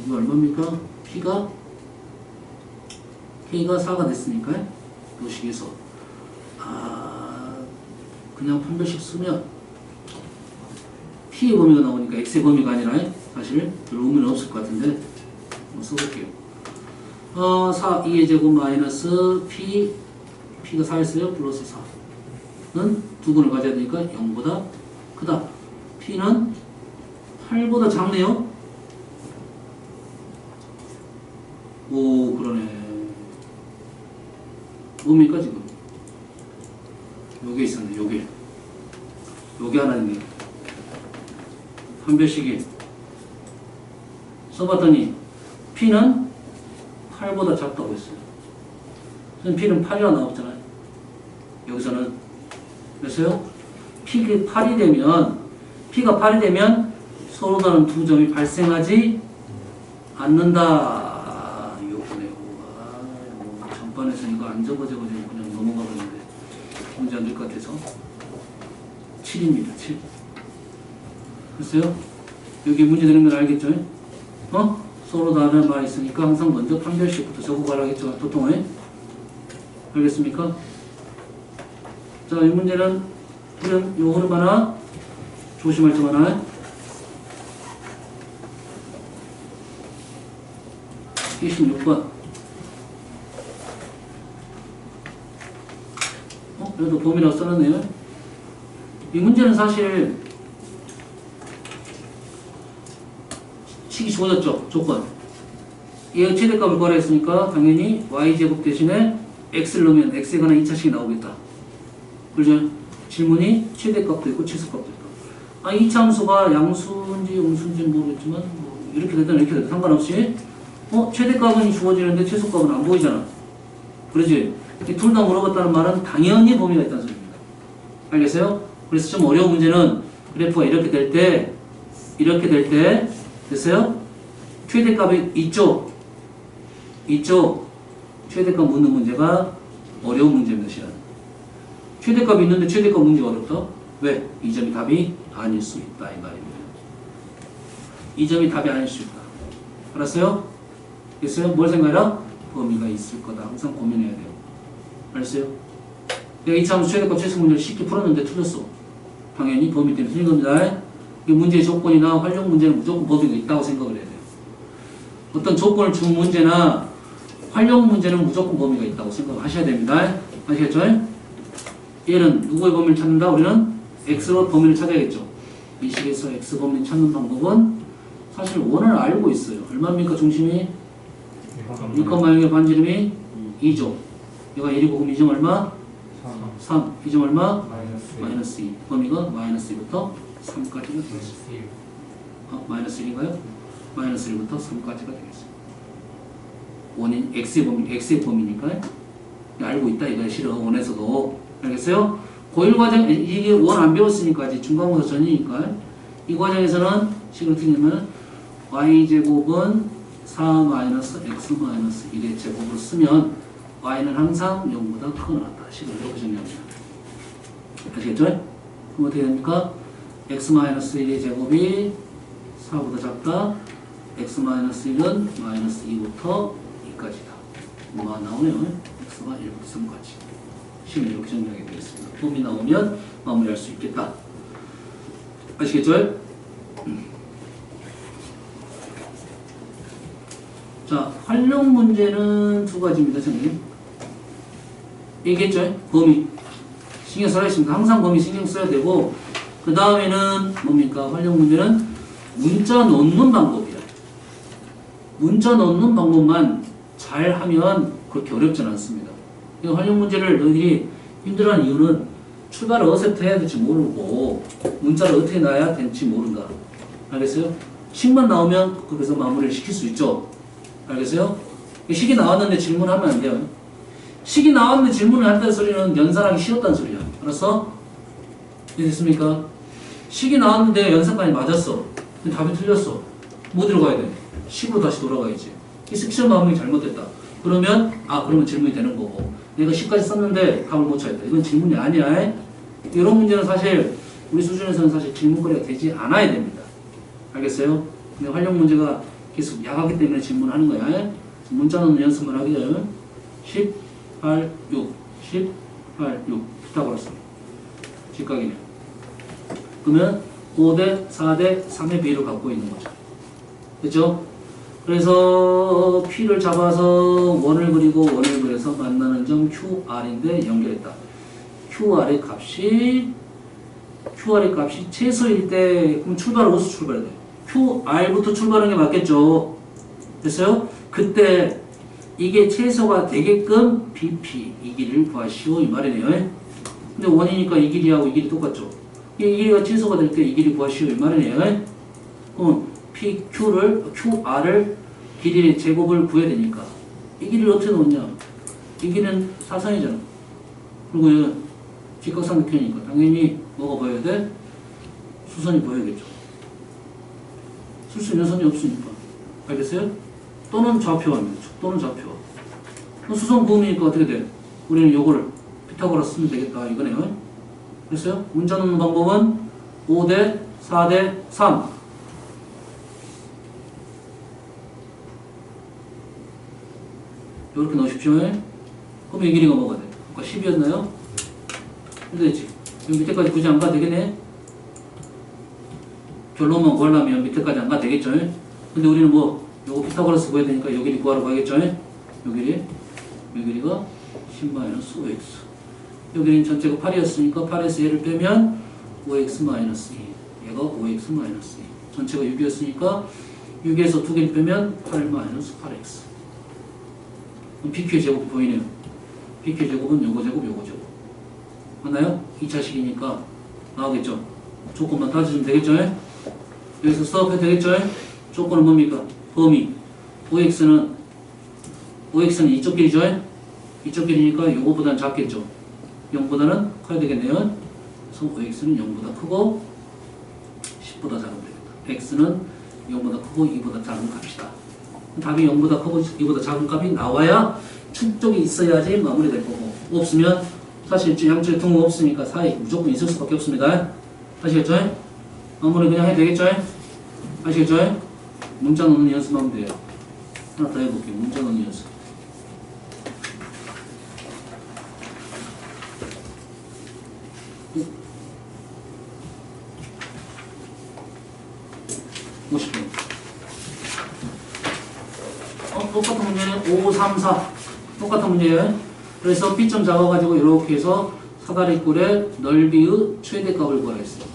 이거 얼마입니까? K가 4가 됐으니까 도식에서 그냥 판별식 쓰면 P의 범위가 나오니까 X의 범위가 아니라 사실 별 의미는 없을 것 같은데 한번 써볼게요. 4, 2의 제곱 마이너스 P가 4였어요. 플러스 4는 두근을 가져야 되니까 0보다 크다. P는 8보다 작네요. 오, 그러네. 뭡니까 지금? 요게 있었네. 요게 하나 있네. 판별식이 써봤더니 P는 8보다 작다고 했어요. P는 8이라 나왔잖아요. 여기서는 그래서요. P가 8이 되면 서로 다른 두 점이 발생하지 않는다. 요거네요. 전반에서 이거 안 적어져가지고 그냥 넘어가 버렸는데 문제 안 될 것 같아서 7입니다. 7. 글쎄요. 여기 문제 되는 건 알겠죠? 서로 다른 말이 있으니까 항상 먼저 판별식부터 적어가라겠죠. 보통은. 알겠습니까? 자, 이 문제는 요 흐름 하나 조심할 점 하나. 26번. 그래도 범위라고 써놨네요. 이 문제는 사실 식이 주어졌죠. 조건. 얘의 최대값을 구하라 했으니까 당연히 y제곱 대신에 x를 넣으면 x에 관한 2차식이 나오겠다. 그죠? 질문이 최대값도 있고 최소값도 있고. 2차 함수가 양수인지 음수인지는 모르겠지만 뭐 이렇게 되든 이렇게 되든 상관없이 최대값은 주어지는데 최소값은 안 보이잖아. 그러지? 둘 다 물어봤다는 말은 당연히 범위가 있다는 소리입니다. 알겠어요? 그래서 좀 어려운 문제는 그래프가 이렇게 될 때 됐어요? 최대값이 있죠? 최대값 묻는 문제가 어려운 문제입니다. 실은. 최대값이 있는데 최대값 문제가 어렵다? 왜? 이 점이 답이 아닐 수 있다 이 말입니다. 이 점이 답이 아닐 수 있다. 알았어요? 됐어요? 뭘 생각해라? 범위가 있을 거다. 항상 고민해야 돼요. 알았어요? 내가 이차함수 최대값 최소 문제를 쉽게 풀었는데 틀렸어. 당연히 범위 때문에 틀린 겁니다. 이 문제의 조건이나 활용 문제는 무조건 범위가 있다고 생각을 해야 돼요. 어떤 조건을 준 문제나 활용 문제는 무조건 범위가 있다고 생각하셔야 됩니다. 아시겠죠? 얘는 누구의 범위를 찾는다? 우리는 x로 범위를 찾아야겠죠. 이 식에서 x 범위를 찾는 방법은 사실 원을 알고 있어요. 얼마입니까 중심이? 1,0의 반지름이 2죠. 얘가 1이고 그럼 이 점 얼마? 3. 이 점 얼마? 마이너스 2. 범위가 마이너스 2부터 3까지가 되겠습니다. 마이너스 1인가요? 마이너스 1부터 3까지가 되겠습니다. 원인 x의 범위니까 알고 있다 이거야. 실은 원에서도. 알겠어요? 고1 과정 이게 원 안 배웠으니까 아직 중간고사 전이니까 이 과정에서는 식을 틀리면 y제곱은 4-x-1의 제곱을 쓰면 y는 항상 0보다 크거나 같다. 식을 이렇게 정리합니다. 아시겠죠? 그럼 어떻게 됩니까? x-1의 제곱이 4보다 작다. x-1은 마이너스 2부터 2까지다. 뭐가 나오네요. x가 1부터 3까지. 식을 이렇게 정리하게 되겠습니다. 범위 나오면 마무리할 수 있겠다. 아시겠죠? 자, 활용 문제는 두 가지입니다, 선생님. 얘기했죠? 범위. 신경 써야 있습니다. 항상 범위 신경 써야 되고, 그 다음에는 뭡니까? 활용 문제는 문자 넣는 방법이야. 문자 넣는 방법만 잘 하면 그렇게 어렵진 않습니다. 이 활용 문제를 너희들이 힘들어하는 이유는 출발을 어디서부터 해야 될지 모르고, 문자를 어떻게 놔야 될지 모른다. 알겠어요? 식만 나오면 거기서 마무리를 시킬 수 있죠. 알겠어요? 식이 나왔는데 질문하면 안 돼요. 식이 나왔는데 질문을 한다는 소리는 연산하기 쉬웠다는 소리야. 알았어? 이해됐습니까? 식이 나왔는데 연산까지 맞았어. 근데 답이 틀렸어. 뭐 들어가야 돼? 식으로 다시 돌아가야지. 이 섹션 마음이 잘못됐다. 그러면 그러면 질문이 되는 거고. 내가 식까지 썼는데 답을 못 찾았다. 이건 질문이 아니야. 이런 문제는 사실 우리 수준에서는 사실 질문거리가 되지 않아야 됩니다. 알겠어요? 근데 활용 문제가 계속 약하기 때문에 질문하는 거야. 문자 넣는 연습만 하기죠. 10, 8, 6, 10, 8, 6. 피타고라스. 직각이네. 그러면 5대 4대 3의 비율을 갖고 있는 거죠. 그렇죠? 그래서 P를 잡아서 원을 그리고 원을 그려서 만나는 점 QR인데 연결했다. QR의 값이 최소일 때 그럼 출발을 어디서 출발해야 돼? QR부터 출발하는 게 맞겠죠. 됐어요? 그때 이게 최소가 되게끔 BP 이 길이를 구하시오 이 말이네요. 근데 원이니까 이 길이하고 이 길이 똑같죠. 이 길이가 최소가 될 때 이 길이 구하시오 이 말이네요. 그럼 QR을 길이의 제곱을 구해야 되니까 이 길이를 어떻게 넣었냐? 이 길이는 사선이잖아. 그리고 얘는 직각삼각형이니까 당연히 뭐가 보여야 돼? 수선이 보여야겠죠. 쓸 수 있는 선이 없으니까. 알겠어요? 또는 좌표합니다. 또는 좌표. 수선 부분이니까 어떻게 돼? 우리는 요거를 피타고라스 쓰면 되겠다. 이거네요. 됐어요? 문자 넣는 방법은 5대 4대 3. 이렇게 넣으십시오. 그럼 이 길이가 뭐가 돼? 아까 10이었나요? 됐지? 여기 밑에까지 굳이 안 가도 되겠네? 결론만 구하려면 밑에까지 안 가도 되겠죠? 근데 우리는 요거 피타고라스 구해야 되니까 요 길이 구하러 가겠죠? 요 길이가 10-5x. 요 길이는 전체가 8이었으니까 8에서 얘를 빼면 5x-2. 얘가 5x-2. 전체가 6이었으니까 6에서 두 개를 빼면 8-8x. PQ의 제곱이 보이네요. PQ의 제곱은 요거 제곱, 요거 제곱. 맞나요? 2차식이니까 나오겠죠? 조건만 따지면 되겠죠? 여기서 수업해도 되겠죠? 조건은 뭡니까? 범위. 5x는 이쪽 길이죠? 이쪽 길이니까 요거보다는 작겠죠? 0보다는 커야 되겠네요. 그래서 5x는 0보다 크고 10보다 작으면 되겠다. x는 0보다 크고 2보다 작은 값이다. 답이 0보다 크고 2보다 작은 값이 나와야 축적이 있어야지 마무리될 거고, 없으면 사실 양쪽에 등호 없으니까 사이 무조건 있을 수밖에 없습니다. 아시겠죠? 마무리 그냥 해도 되겠죠? 아시겠죠? 문자 넣는 연습하면 돼요. 하나 더 해볼게요. 문자 넣는 연습. 50번. 똑같은 문제는 5, 3, 4. 똑같은 문제예요. 그래서 B점 잡아가지고 이렇게 해서 사다리꼴의 넓이의 최대값을 구하라 했어요.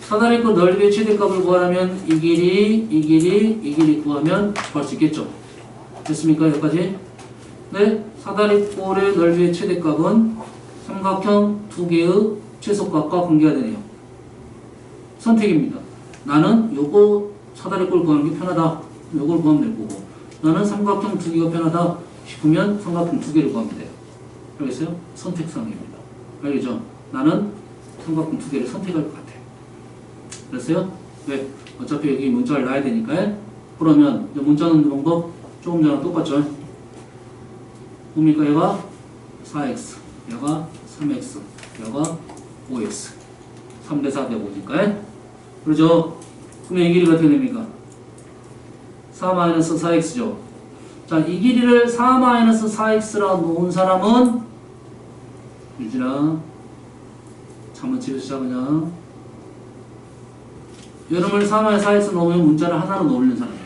사다리꼴 넓이의 최대값을 구하려면 이 길이 구하면 구할 수 있겠죠. 됐습니까? 여기까지? 네, 사다리꼴의 넓이의 최대값은 삼각형 두 개의 최소값과 관계가 되네요. 선택입니다. 나는 요거 사다리꼴 구하는 게 편하다. 요걸 구하면 될 거고. 나는 삼각형 두 개가 편하다 싶으면 삼각형 두 개를 구하면 돼요. 알겠어요? 선택사항입니다. 알겠죠? 나는 삼각형 두 개를 선택할 것 같아요. 그랬어요? 왜? 어차피 여기 문자를 놔야 되니까요. 그러면 문자 넣는 방법 조금 전랑 똑같죠? 뭡니까? 얘가 4x, 얘가 3x, 얘가 5x. 3대 4대 5니까요. 그러죠? 그러면 이 길이가 어떻게 됩니까? 4-4x죠. 자, 이 길이를 4-4x라 놓은 사람은 유진아 잠은 집에서 자그냐. 여름을 4-4x 놓으면 문자를 하나로 놓는 사람이에요.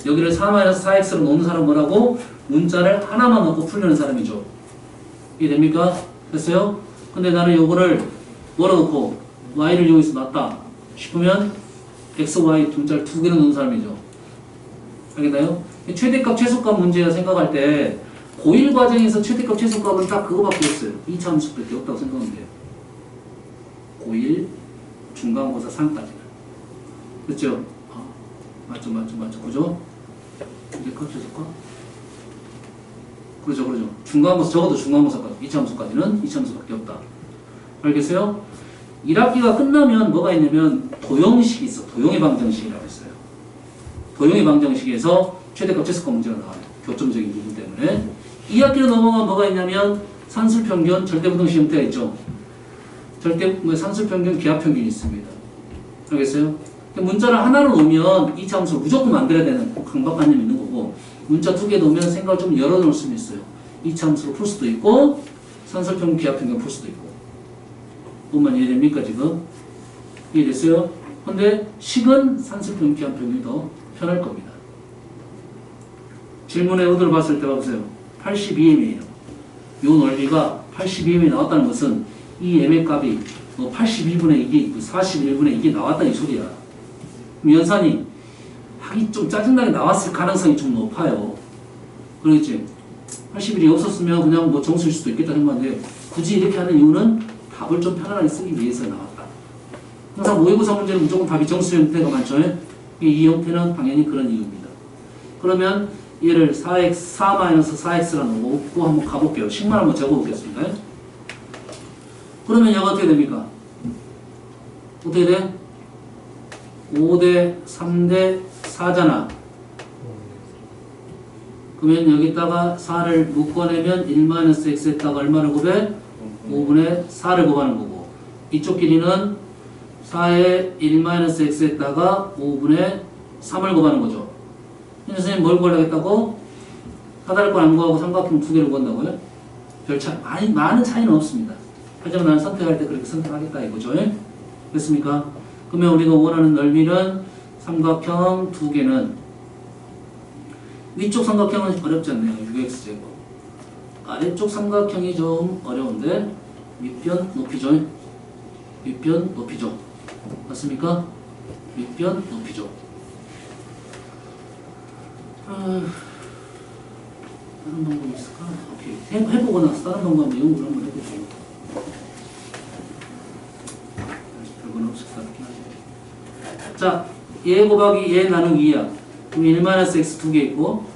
여기를 4-4x로 놓는 사람 뭐라고? 문자를 하나만 넣고 풀려는 사람이죠. 이해됩니까? 됐어요? 근데 나는 요거를 뭐라 놓고 y를 여기서 놨다 싶으면 x, y 문자를 두 개로 넣는 사람이죠. 알겠나요? 최대값, 최소값 문제 생각할 때 고1 과정에서 최대값, 최소값은 딱 그거밖에 없어요. 2차 함수밖에 없다고 생각하면 돼요. 고1 중간고사 3까지는. 그렇죠? 맞죠. 그죠? 최대값, 최소값? 그렇죠. 중간고사, 적어도 중간고사까지, 2차 함수까지는 2차 함수밖에 없다. 알겠어요? 1학기가 끝나면 뭐가 있냐면 도형식이 있어. 도형의 방정식이라고 했어요. 도형의 방정식에서 최대값, 최소값 문제가 나와요. 교점적인 부분 때문에. 2학기로 넘어가면 뭐가 있냐면 산술평균, 절대부등식 형태가 있죠. 산술평균, 기하평균이 있습니다. 알겠어요? 문자를 하나로 놓으면 2차 함수를 무조건 만들어야 되는 강박관념이 있는 거고, 문자 두 개 놓으면 생각을 좀 열어놓을 수는 있어요. 2차 함수로 풀 수도 있고 산술평균, 기하평균 풀 수도 있고. 뭔만 이해됩니까 지금? 이해됐어요? 근데 식은 산술평균, 기하평균이 더 편할 겁니다. 질문의 의도를 봤을 때 봐보세요. 82m이에요. 요 넓이가 82m이 나왔다는 것은 이 m의 값이 뭐 81분의 이게 있고 41분의 이게 나왔다 이 소리야. 그럼 연산이 하기 좀 짜증나게 나왔을 가능성이 좀 높아요. 그러겠지? 81이 없었으면 그냥 뭐 정수일 수도 있겠다 생각하는데 굳이 이렇게 하는 이유는 답을 좀 편안하게 쓰기 위해서 나왔다. 항상 모의고사 문제는 무조건 답이 정수 형태가 많죠. 이 형태는 당연히 그런 이유입니다. 그러면 얘를 4-4x라 놓고 한번 가볼게요. 식만 한번 적어보겠습니다. 그러면 얘가 어떻게 됩니까? 어떻게 돼? 5대 3대 4잖아. 그러면 여기다가 4를 묶어내면 1-x에다가 얼마를 곱해? 5분의 4를 곱하는 거고, 이쪽 길이는 4에 1-x에다가 5분의 3을 곱하는 거죠. 선생님 뭘 구하려겠다고? 사다리꼴 안 구하고 삼각형 두 개를 구한다고요? 별 차이, 많은 차이는 없습니다. 하지만 나는 선택할 때 그렇게 선택하겠다 이거죠. 됐습니까? 그러면 우리가 원하는 넓이는 삼각형 두 개는, 위쪽 삼각형은 어렵지 않네요. 6x제곱. 아래쪽 삼각형이 좀 어려운데 밑변 높이죠. 밑변 높이죠. 맞습니까? 밑변 높이죠. 다른 방법이 있을까? 오케이. 해보고 나서 다른 방법 한번 연구를 한번 해보죠. 별건 없을 것 같긴 하죠. 자, 얘 곱하기 얘 나누기 2야. 그럼 1-x 두 개 있고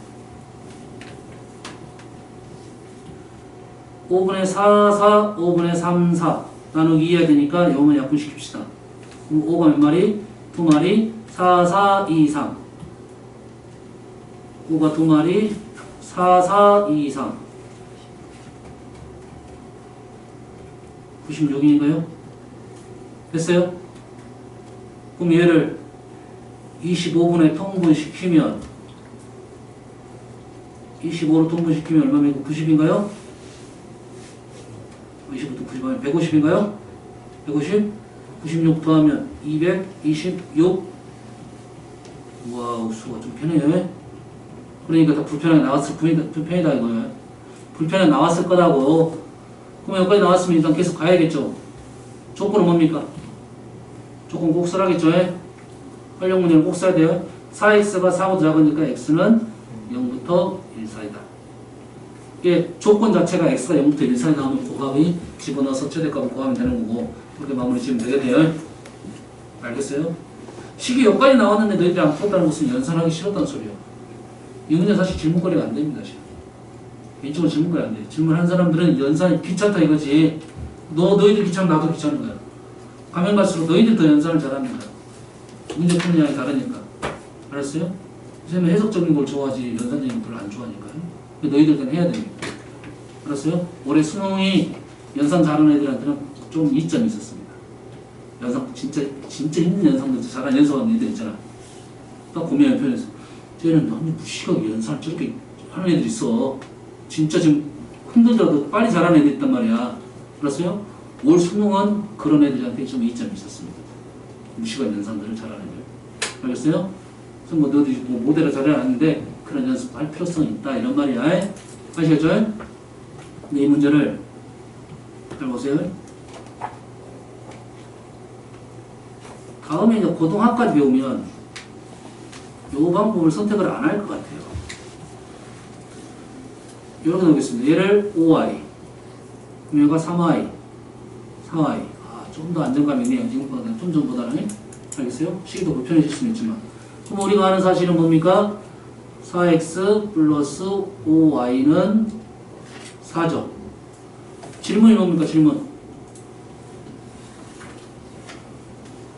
5분의 4, 5분의 3, 4 나누기 2해야 되니까 이거만 약분시킵시다. 그럼 5가 몇 마리? 두 마리. 4, 4, 2, 3. 5가 두 마리. 4, 4, 2, 3. 96인가요? 됐어요? 그럼 얘를 25분에 통분시키면 25로 통분시키면 얼마입니까? 90인가요? 20부터 90 하면 150인가요? 150? 96 더하면 226. 와우, 수가 좀 편해요. 그러니까 다 불편하게 나왔을 불편이다 이거예요. 불편하게 나왔을 거라고. 그럼 여기까지 나왔으면 일단 계속 가야겠죠. 조건은 뭡니까? 조건 꼭 써라겠죠. 활용 문제는 꼭 써야 돼요. 4x가 4보다 작으니까 x는 0부터 1 사이다. 이게 조건 자체가 x가 0부터 1 사이 나오면 곱하기 집어넣어서 최대값을 구하면 되는 거고, 그렇게 마무리 지으면 되겠네요. 알겠어요? 식이 여기까지 나왔는데 너희들이 안 풀었다는 것은 연산하기 싫었다는 소리야. 이 문제 사실 질문거리가 안 됩니다. 개인적으로 질문거리 안 돼. 질문한 사람들은 연산이 귀찮다 이거지. 너희들 귀찮으면 나도 귀찮은 거야. 가면 갈수록 너희들 더 연산을 잘합니다. 문제 푸는 양이 다르니까. 알았어요? 선생님은 해석적인 걸 좋아하지 연산적인 걸 별로 안 좋아하니까요. 너희들은 해야 됩니다. 알았어요? 올해 수능이 연산 잘하는 애들한테는 좀 이점이 있었습니다. 연산 진짜 힘든 연산들 잘하는 연습하는 애들 있잖아. 딱 고민의 편에서 쟤는 너무 무식하게 연산을 저렇게 하는 애들 있어. 진짜 지금 힘들더라도 빨리 잘하는 애들 있단 말이야. 알았어요? 올 수능은 그런 애들한테 좀 이점이 있었습니다. 무식한 연산들을 잘하는 애들. 알겠어요? 그래서 뭐 너희들이 뭐 모델을 잘해야 하는데 그런 연습할 필요성이 있다 이런 말이야. 아시겠죠? 근데 이 문제를 잘 보세요. 다음에 이제 고등학까지 배우면 이 방법을 선택을 안 할 것 같아요. 이렇게 놓겠습니다. 얘를 5y, 얘가 3y, 4y. 좀 더 안정감이 있네요. 지금보다는 좀 전보다는. 알겠어요? 시기도 불편해질 수는 있지만. 그럼 우리가 아는 사실은 뭡니까? 4x 플러스 5y는 4죠. 질문이 뭡니까? 질문.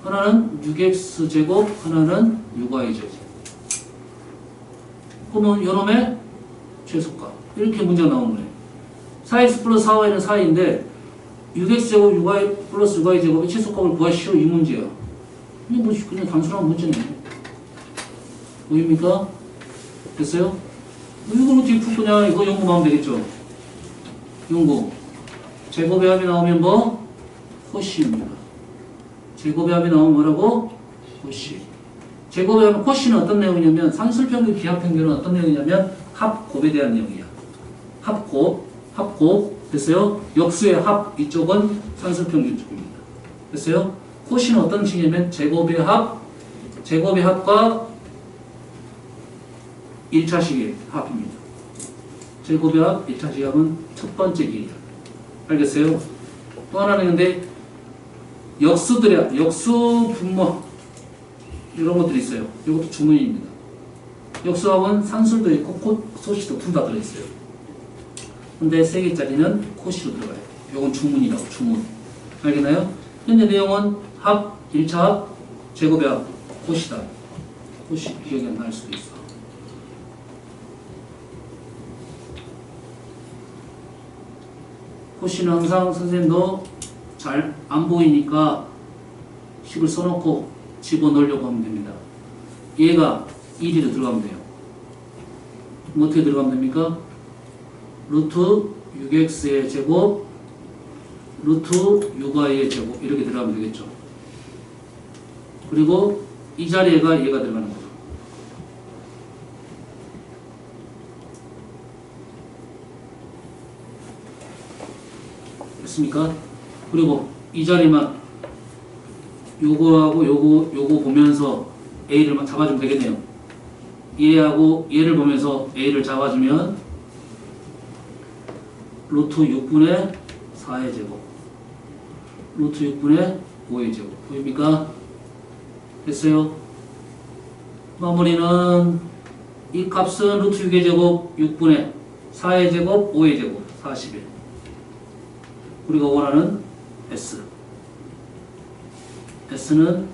하나는 6x제곱, 하나는 6y제곱. 그러면 요놈의 최소값. 이렇게 문제가 나온 거예요. 4x 플러스 4y는 4인데 6x제곱 6y 플러스 6y제곱의 최소값을 구하시오. 이 문제야. 이게 뭐 그냥 단순한 문제네. 보입니까? 됐어요? 이걸 어떻게 풀 거냐? 이거 연구하면 되겠죠? 연구. 제곱의 합이 나오면 뭐? 코시입니다. 제곱의 합이 나오면 뭐라고? 코시. 제곱의 합은 코시는 어떤 내용이냐면 산술평균, 기하평균은 어떤 내용이냐면 합곱에 대한 내용이야. 합곱. 됐어요? 역수의 합, 이쪽은 산술평균 쪽입니다. 됐어요? 코시는 어떤 식이냐면 제곱의 합과 1차식의 합입니다. 제곱의 합, 1차식의 합은 첫 번째 길이야. 알겠어요? 또 하나는 근데 역수들의 역수 분모 이런 것들이 있어요. 이것도 주문입니다. 역수합은 산술도 있고 소시도 둘 다 들어있어요. 근데 3개짜리는 코시로 들어가요. 이건 주문이라고, 주문. 알겠나요? 현재 내용은 합, 1차 합, 제곱의 합, 코시다. 코시 기억이 안 날 수도 있어. 코시는 항상 선생님도 잘 안 보이니까 식을 써놓고 집어넣으려고 하면 됩니다. 얘가 1위로 들어가면 돼요. 그럼 어떻게 들어가면 됩니까? 루트 6x의 제곱, 루트 6y의 제곱 이렇게 들어가면 되겠죠. 그리고 이 자리에가 얘가 들어가는 거죠. 됐습니까? 그리고 이 자리만 요거하고 요거 보면서 A를 잡아주면 되겠네요. 얘하고 얘를 보면서 A를 잡아주면 루트 6분의 4의 제곱, 루트 6분의 5의 제곱. 보입니까? 됐어요? 마무리는 이 값은 루트 6의 제곱, 6분의 4의 제곱, 5의 제곱, 41. 우리가 원하는 S. S는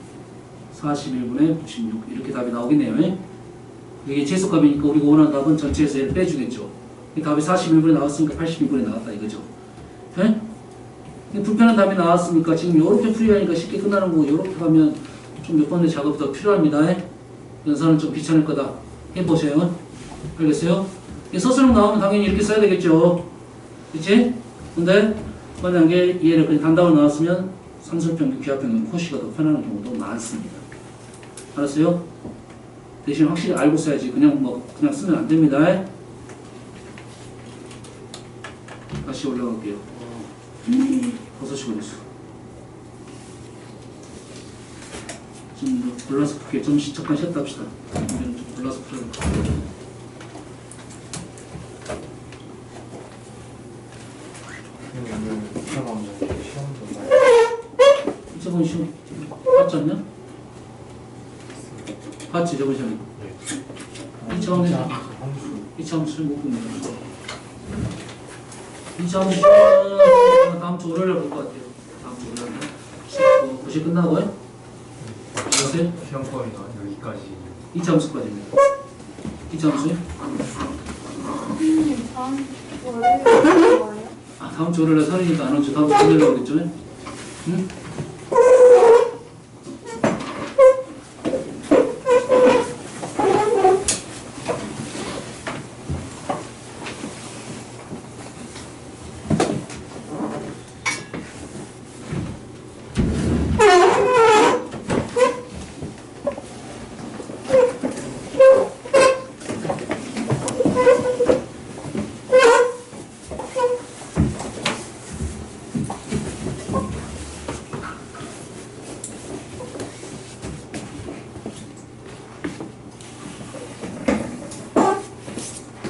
41분의 96. 이렇게 답이 나오겠네요. 이게 최소값이니까 우리가 원하는 답은 전체에서 얘를 빼주겠죠. 이 답이 41분에 나왔으니까 82분에 나왔다 이거죠. 네? 불편한 답이 나왔으니까 지금 이렇게 풀이하니까 쉽게 끝나는 거고 이렇게 가면 좀 몇 번의 작업이 더 필요합니다. 연산은 좀 귀찮을 거다. 해보세요. 알겠어요? 서술형 나오면 당연히 이렇게 써야 되겠죠. 그치? 근데 만약에 얘를 그냥 단답을 나왔으면 상술평균, 기하평균, 코시가 더 편한 경우도 많습니다. 알았어요? 대신 확실히 알고 써야지. 그냥 쓰면 안 됩니다. 다시 올라갈게요. 버섯이 걸렸어. 좀 골라서 볼게요. 좀 잠깐 쉬었다 합시다. 좀 골라서 풀어볼게요. 저번 시험 봤지 않냐? 봤지 저번 시험에? 2차 함수 못 봅니다. 2차 함수 다음 주 월요일에 볼 것 같아요. 다음 주 월요일에 9시 끝나고요? 보세요. 시험 범위가 여기까지. 2차 함수까지입니다. 2차 함수요? 다음 월요일에 좋아요? 아 다음 주 월요일에 설이니까 안 오죠. 다음 주 금요일에 오겠죠? 응?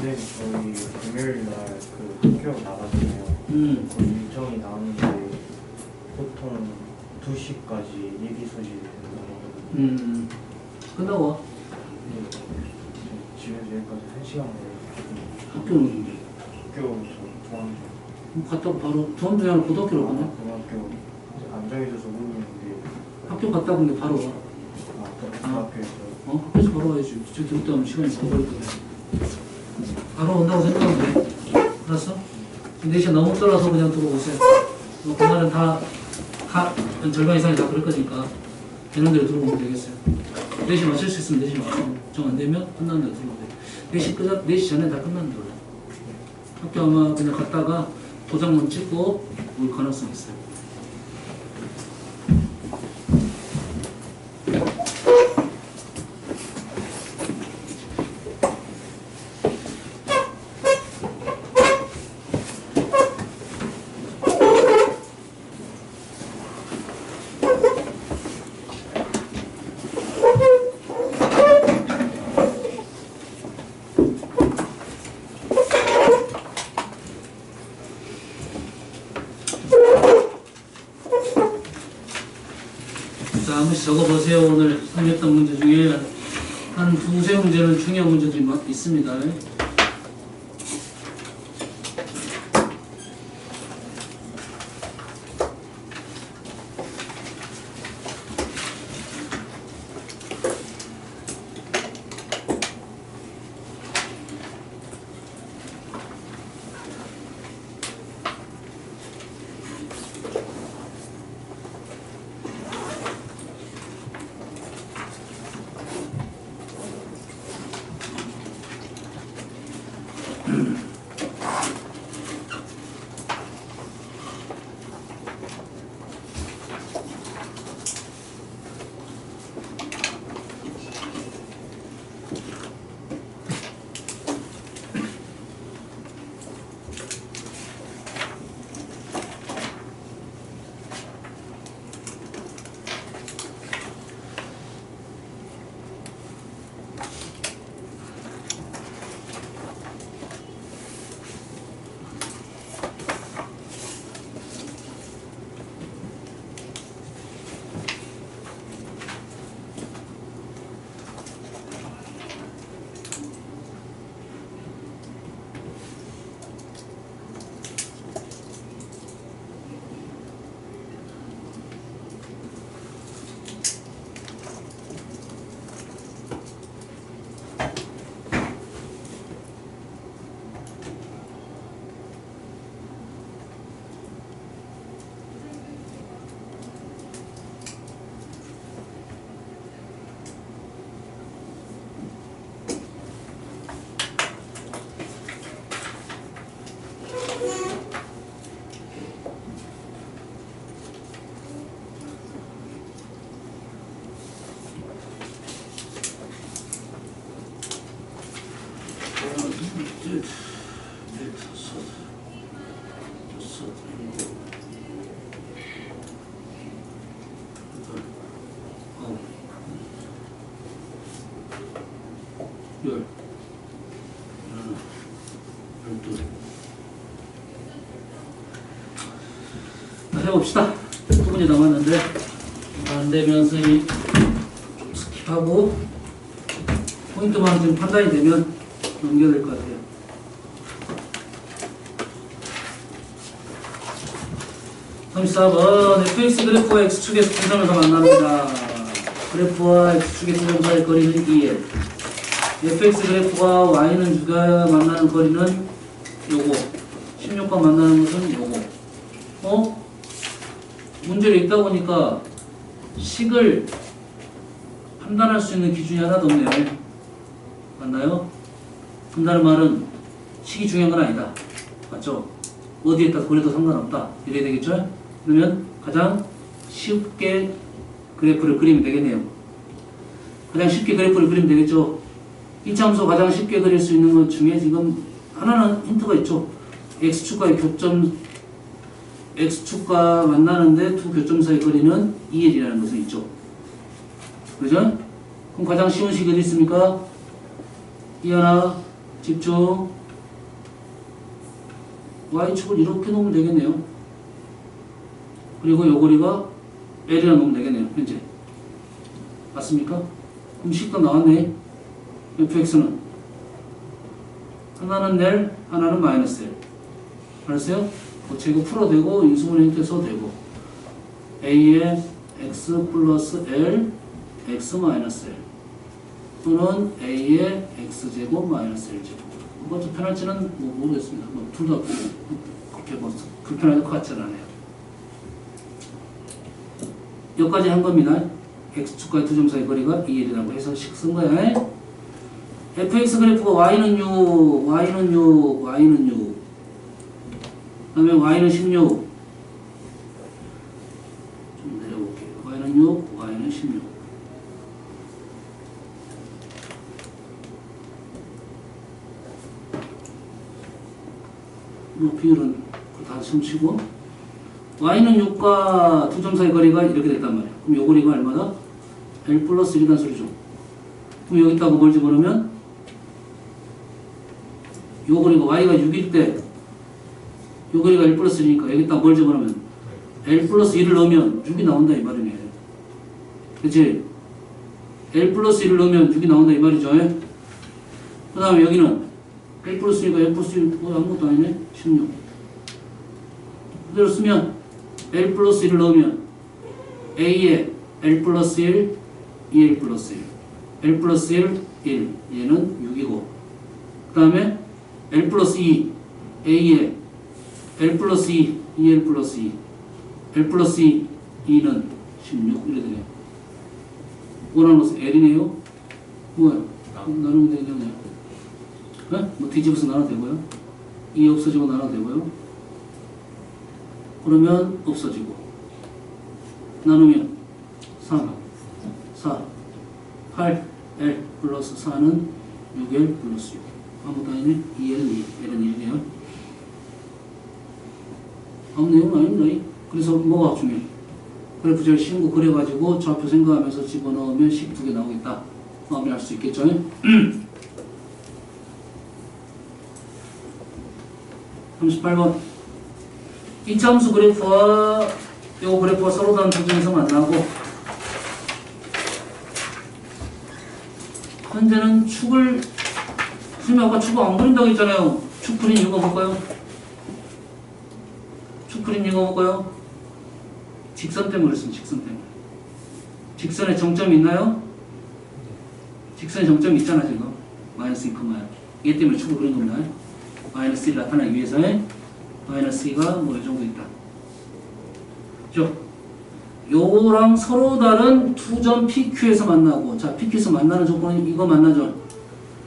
네, 저희 금요일 날그 학교 나가잖아요. 그 일정이 나오는데 보통 2시까지 예비 소집이 된다고. 끝나고 와. 네, 집에서 여기까지 1시간 걸려요. 학교는 학교 저 중앙중. 갔다가 바로 중앙중앙 고등학교로 가나? 고등학교 이제 앉아있어서 모르는데 학교 갔다 근데 바로 와. 중학교에서 학교에서 바로 와야지. 저기 들었다 하면 시간이 더 걸리거든. 바로 온다고 생각하면 돼. 알았어? 4시간 너무 떨어서 그냥 들어오세요. 그날은 다 절반 이상이 다 그럴 거니까 되는 대로 들어오면 되겠어요. 4시 맞출 수 있으면 4시 맞춰. 정 안 되면 끝나는 대로 들어오면 돼. 4시 전에 다 끝나는 거예요. 학교 아마 그냥 갔다가 도장만 찍고 올 가능성이 있어요. 자, 한 번씩 적어보세요. 오늘 선택했던 문제 중에 한 두세 문제는 중요한 문제들이 있습니다. 해봅시다. 두 문제 남았는데 안 되면 선생님이 좀 스킵하고 포인트만 좀 판단이 되면 넘겨야 될 것 같아요. (34번) fx 그래프와 x축의 분점에서 만납니다. 그래프와 x축의 분점사의 거리는 2l. fx 그래프와 y는 주가 만나는 거리는 요거. 16과 만나는 것은 요거. 문제를 읽다 보니까 식을 판단할 수 있는 기준이 하나도 없네요. 맞나요? 그런다는 말은 식이 중요한 건 아니다. 맞죠? 어디에 따라 그래도 상관없다. 이래야 되겠죠? 그러면 가장 쉽게 그래프를 그리면 되겠네요. 가장 쉽게 그래프를 그리면 되겠죠? 이차함수 가장 쉽게 그릴 수 있는 것 중에 지금 하나는 힌트가 있죠. x축과의 교점, x축과 만나는데 두 교점 사이 거리는 2l이라는 것은 있죠. 그죠? 그럼 가장 쉬운 식이 어디 있습니까? 이 하나 집중. y축을 이렇게 놓으면 되겠네요. 그리고 요 거리가 l이라 놓으면 되겠네요. 현재. 맞습니까? 그럼 식도 나왔네. fx는 하나는 l, 하나는 마이너스 l. 알았어요? 제곱 풀어도 되고 인수분해 형태 써도 되고 a의 x 플러스 l, x 마이너스 l 또는 a의 x제곱 마이너스 l제곱. 뭐가 좀 편할지는 모르겠습니다. 둘 다 그렇게 불편할 것 같지는 않아요. 여기까지 한 겁니다. x축과의 두 점 사이 거리가 2l이라고 해서 식 쓴 거야. fx 그래프가 y는 6, y는 6, y는 6. 그 다음에 y는 16. 좀 내려볼게요. y는 6, y는 16. 비율은 다 숨치고 y는 6과 두 점 사이 거리가 이렇게 됐단 말이에요. 그럼 요 거리가 얼마다? l 플러스 1이란 소리죠. 그럼 여기다가 뭘 집어넣으면 요 거리가 y가 6일 때 요 거리가 l 플러스 1이니까 여기다가 뭘 집어넣으면 l 플러스 1을 넣으면 6이 나온다 이 말이네. 그치? l 플러스 1을 넣으면 6이 나온다 이 말이죠. 그 다음에 여기는 l 플러스 1과 l 플러스 1 아무것도 아니네. 16. 그대로 쓰면 l 플러스 1을 넣으면 a에 l 플러스 1, 2l 플러스 1, l 플러스 1, 1 얘는 6이고 그 다음에 l 플러스 2 a에 l 플러스 2, 2l 플러스 2, l 플러스 2, 2는 16 이래 되네요. 원하는 것은 l이네요. 뭐야? 나누면 되겠네요. 네? 뭐 뒤집어서 나눠도 되고요. 2 없어지고 나눠도 되고요. 그러면 없어지고 나누면 3, 4, 8, L 플러스 4는 6L 플러스 6. 아무것도 아니네. 2L, 2, L은 1이네요. 아무 내용은 아닙니다. 그래서 뭐가 중요해? 그래프 제일 쉬운 거 그려가지고 좌표 생각하면서 집어넣으면 식 2개 나오겠다. 마무리할 수 있겠죠? 38번 이차함수 그래프와 요 그래프가 서로 다른 도중에서 만나고 현재는 축을 선생님 아까 축을 안 그린다고 했잖아요. 축 그린 이유가 뭘까요? 축 그린 이유가 뭘까요? 직선 때문에 그랬습니다. 직선 때문에. 직선에 정점이 있나요? 직선에 정점이 있잖아 지금. 마이너스 2, 얘 때문에 축을 그린 겁니다. 마이너스 1이 나타나기 위해서 마이너스 2가 뭐 이 정도 있다. 그죠? 요거랑 서로 다른 두 점 PQ에서 만나고, 자, PQ에서 만나는 조건은 이거 만나죠?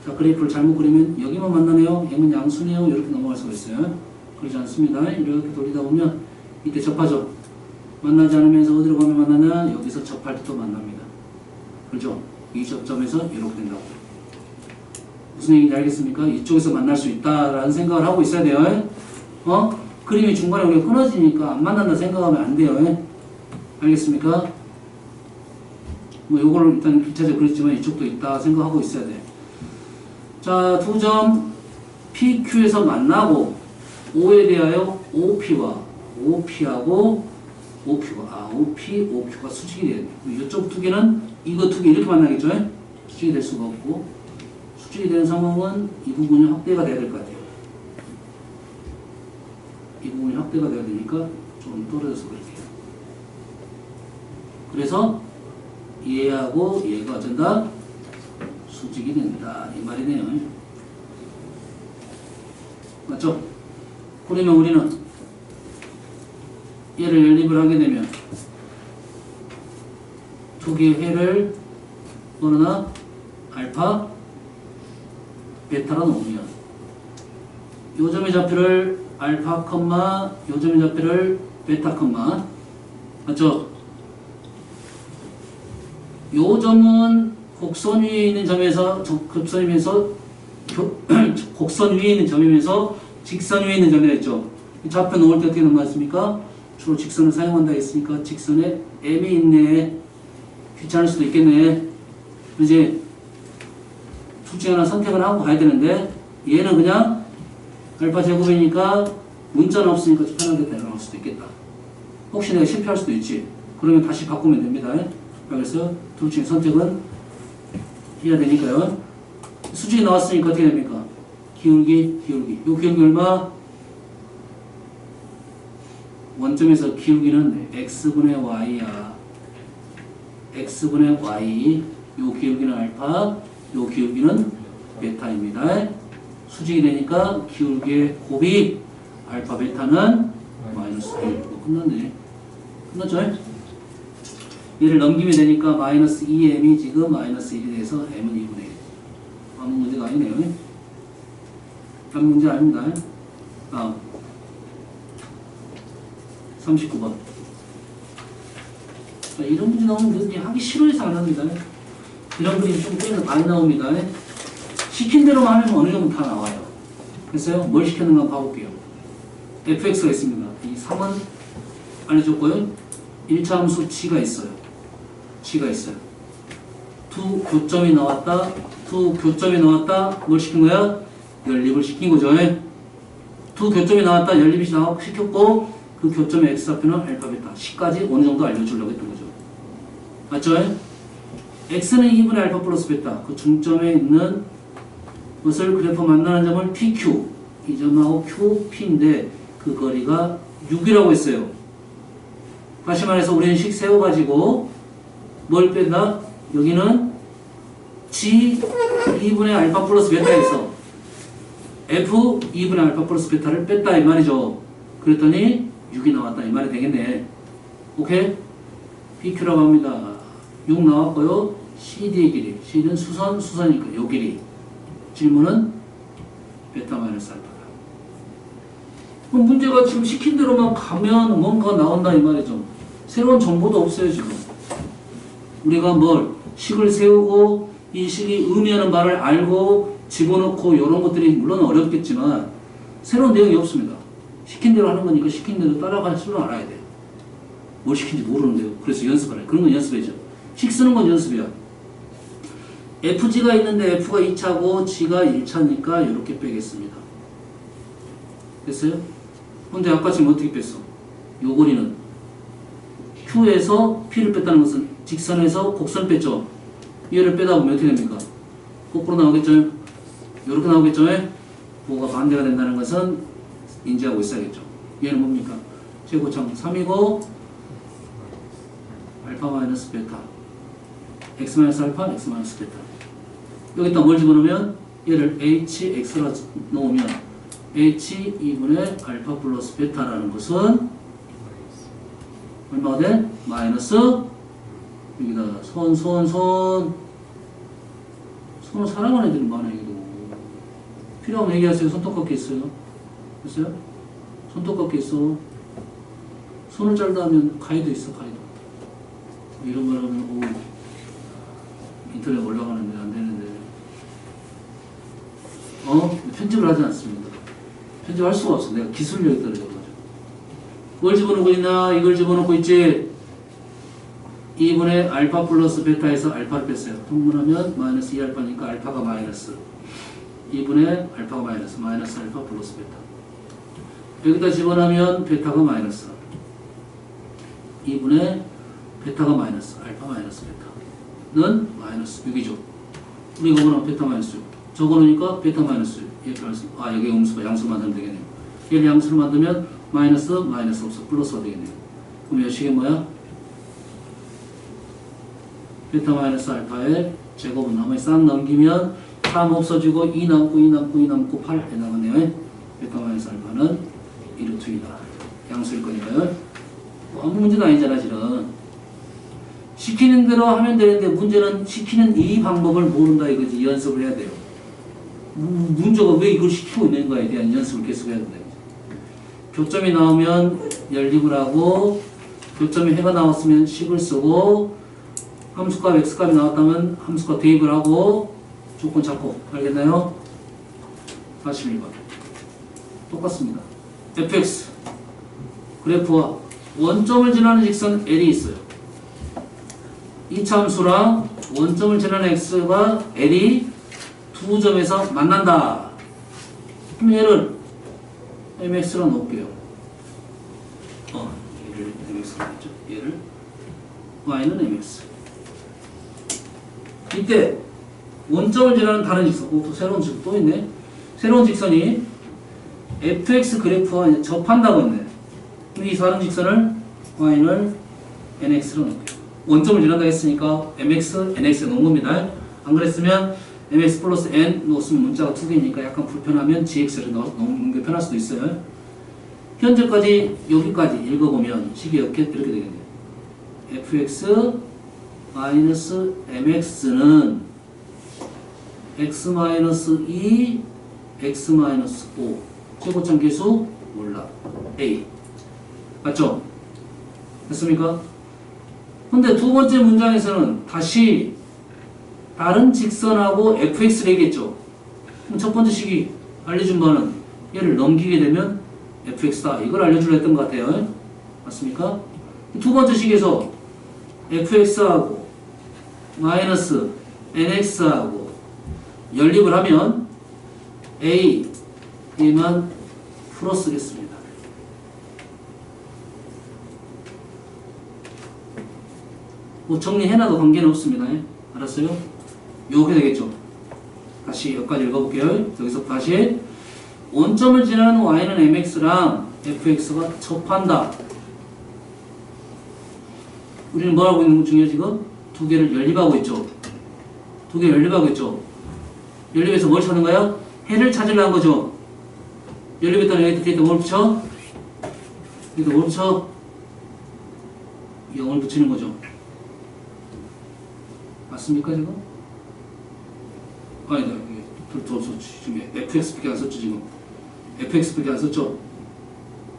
자, 그래프를 잘못 그리면 여기만 만나네요. 얘는 양수네요. 이렇게 넘어갈 수가 있어요. 그러지 않습니다. 이렇게 돌리다 보면 이때 접하죠? 만나지 않으면서 어디로 가면 만나냐? 여기서 접할 때 또 만납니다. 그렇죠? 이 접점에서 이렇게 된다고. 무슨 얘기인지 알겠습니까? 이쪽에서 만날 수 있다라는 생각을 하고 있어야 돼요. 그림이 중간에 우리가 끊어지니까 안 만난다 생각하면 안 돼요. 알겠습니까? 뭐 요거를 일단 기차적으로 그랬지만 이쪽도 있다 생각하고 있어야 돼. 자, 두 점 PQ에서 만나고 O에 대하여 OP와 OP하고 OQ가 9P, OQ가 수직이 돼야 돼. 이쪽 두 개는 이거 두 개 이렇게 만나겠죠? 수직이 될 수가 없고 수직이 되는 상황은 이 부분이 확대가 돼야 될 것 같아요. 이 부분이 확대가 돼야 되니까 좀 떨어져서 그렇게 해요. 그래서 얘하고 얘가 어쩐다? 수직이 된다. 이 말이네요. 맞죠? 그러면 우리는 얘를 연립을 하게 되면 두 개의 회를 어느 나 알파, 베타로 놓으면 요 점의 좌표를 알파, 요 점의 좌표를 베타, 맞죠? 요 점은 곡선 위에 있는 점에서 급선이면서 곡선 위에 있는 점이면서 직선 위에 있는 점이라 했죠. 좌표 놓을 때 어떻게 넘어갔습니까? 주로 직선을 사용한다 했으니까 직선에 M이 있네. 귀찮을 수도 있겠네. 이제 둘 중에 하나 선택을 하고 가야 되는데 얘는 그냥 알파 제곱이니까 문자는 없으니까 좀 편하게 나올 수도 있겠다. 혹시 내가 실패할 수도 있지. 그러면 다시 바꾸면 됩니다. 그래서 둘 중에 선택은 해야 되니까요. 수직이 나왔으니까 어떻게 됩니까? 기울기. 요 기울기 얼마? 원점에서 기울기는 x분의 y야. x분의 y. 요 기울기는 알파, 요 기울기는 베타입니다. 수직이 되니까 기울기의 곱이 알파, 베타는 마이너스 1. 끝났네. 끝났죠? 얘를 넘기면 되니까 마이너스 2m이 지금 마이너스 1이 돼서 m은 2분의 1. 아무 문제가 아니네요. 아무 문제 아닙니다. 다음 39번. 이런 문제 나오면 하기 싫어해서 안 합니다. 이런 그림 좀 꽤 많이 나옵니다. 시킨 대로만 하면 어느 정도 다 나와요. 됐어요? 뭘 시켰는가 봐볼게요. fx가 있습니다. 이 3은 안 해줬고요. 1차 함수 g가 있어요. 두 교점이 나왔다. 뭘 시킨 거야? 연립을 시킨 거죠. 두 교점이 나왔다. 연립이 시켰고 그 교점의 x좌표는 알파, 베타. C까지 어느 정도 알려주려고 했던 거죠. 맞죠? x는 2분의 알파 플러스 베타. 그 중점에 있는 것을 그래프 만나는 점을 PQ. 이 점하고 Q, P인데 그 거리가 6이라고 했어요. 다시 말해서 우리는 식 세워가지고 뭘 뺀다? 여기는 G 2분의 알파 플러스 베타에서 F 2분의 알파 플러스 베타를 뺐다 이 말이죠. 그랬더니 6이 나왔다 이 말이 되겠네. 오케이? PQ라고 합니다. 6 나왔고요. CD의 길이. CD는 수선이니까 요 길이. 질문은 베타 마이너스 알파다. 그럼 문제가 지금 시킨 대로만 가면 뭔가 나온다 이 말이죠. 새로운 정보도 없어요 지금. 우리가 식을 세우고 이 식이 의미하는 말을 알고 집어넣고 이런 것들이 물론 어렵겠지만 새로운 내용이 없습니다. 시킨 대로 하는 거니까 시킨 대로 따라갈 줄은 알아야 돼요. 뭘 시킨지 모르는데요. 그래서 연습하래. 그런 건 연습이죠. 식 쓰는 건 연습이야. FG가 있는데 F가 2차고 G가 1차니까 이렇게 빼겠습니다. 됐어요? 근데 아까 지금 어떻게 뺐어? 요 거리는 Q에서 P를 뺐다는 것은 직선에서 곡선 뺐죠? 얘를 빼다 보면 어떻게 됩니까? 거꾸로 나오겠죠? 이렇게 나오겠죠? 뭐가 반대가 된다는 것은 인지하고 있어야겠죠. 얘는 뭡니까? 최고점 3이고 알파 마이너스 베타 x 마이너스 알파, x 마이너스 베타. 여기다 뭘 집어넣으면 얘를 hx로 넣으면 h 2분의 알파 플러스 베타라는 것은 얼마가 돼? 마이너스 여기다 손을 사랑하는 애들은 많아요. 여기도 필요하면 얘기하세요. 손톱 깎기 있어요. 됐어요? 손톱 깎기 있어. 손을 잘다 하면 가위도 있어. 가위도. 이런 말 하면 인터넷 올라가는데 안 되는데 편집을 하지 않습니다. 편집할 수가 없어. 내가 기술력이 떨어져가지고. 뭘 집어넣고 있나? 이걸 집어넣고 있지. 2분의 알파 플러스 베타에서 알파를 뺐어요. 통분하면 마이너스 2알파니까 알파가 마이너스 2분의 알파가 마이너스 알파 플러스 베타. 여기다 집어넣으면 베타가 마이너스 2분의 베타가 마이너스 알파 마이너스 베타는 마이너스 6이죠. 우리가 원하는 베타 마이너스 6. 적어놓으니까 베타 마이너스 6. 여기 음수가 양수 만들면 되겠네요. 얘를 양수를 만들면 마이너스 없어 플러스가 되겠네요. 그럼 여식이 뭐야? 베타 마이너스 알파의 제곱은 나머지 싹 넘기면 3 없어지고 2 남고 8 해나가네요. 베타 마이너스 알파는 1루트이다. 양수일 거니까요. 뭐 아무 문제도 아니잖아 실은. 시키는 대로 하면 되는데 문제는 시키는 이 방법을 모른다 이거지. 연습을 해야 돼요. 문제가 왜 이걸 시키고 있는 거에 대한 연습을 계속 해야 된다. 교점이 나오면 연립을 하고 교점이 해가 나왔으면 식을 쓰고 함수값 x값이 나왔다면 함수값 대입을 하고 조건 잡고 알겠나요? 41번 똑같습니다. fx 그래프와 원점을 지나는 직선 L이 있어요. 이 함수랑 원점을 지나는 x가 L이 두 점에서 만난다. 그럼 얘를 mx로 놓을게요. 얘를 mx로 놓죠. 얘를 y는 mx. 이때 원점을 지나는 다른 직선, 또 새로운 직선 또 있네. 새로운 직선이 fx 그래프와 접한다고 했네. 이 다른 직선을 y는 nx로 놓을게요. 원점을 지난다 했으니까 mx, nx에 놓은 겁니다. 안 그랬으면 mx 플러스 n 놓으면 문자가 두 개니까 약간 불편하면 gx를 넣는 게 편할 수도 있어요. 현재까지 여기까지 읽어보면 식이 이렇게 되겠네요. fx 마이너스 mx는 x 마이너스 2, x 마이너스 5 최고점 계수 몰라 a 맞죠? 됐습니까? 근데 두 번째 문장에서는 다시 다른 직선하고 fx를 얘기했죠. 그럼 첫 번째 식이 알려준 바는 얘를 넘기게 되면 fx다. 이걸 알려주려 했던 것 같아요. 맞습니까? 두 번째 식에서 fx하고 마이너스 nx하고 연립을 하면 a만 풀어 쓰겠습니다. 뭐 정리해놔도 관계는 없습니다. 알았어요? 요게 되겠죠. 다시 여기까지 읽어볼게요. 여기서 다시 원점을 지나는 y는 mx랑 fx가 접한다. 우리는 뭐 하고 있는 것 중에 지금? 두 개를 연립하고 있죠. 두 개를 연립하고 있죠. 연립해서 뭘 찾는 거야? 해를 찾으려는 거죠. 연립했다는 여기 뭘 붙여? 여기다 뭘 붙여? 0을 붙이는 거죠. 맞습니까 지금? 아니다. 더 썼지. 지금 fx밖에 안 썼죠 지금. fx밖에 안 썼죠.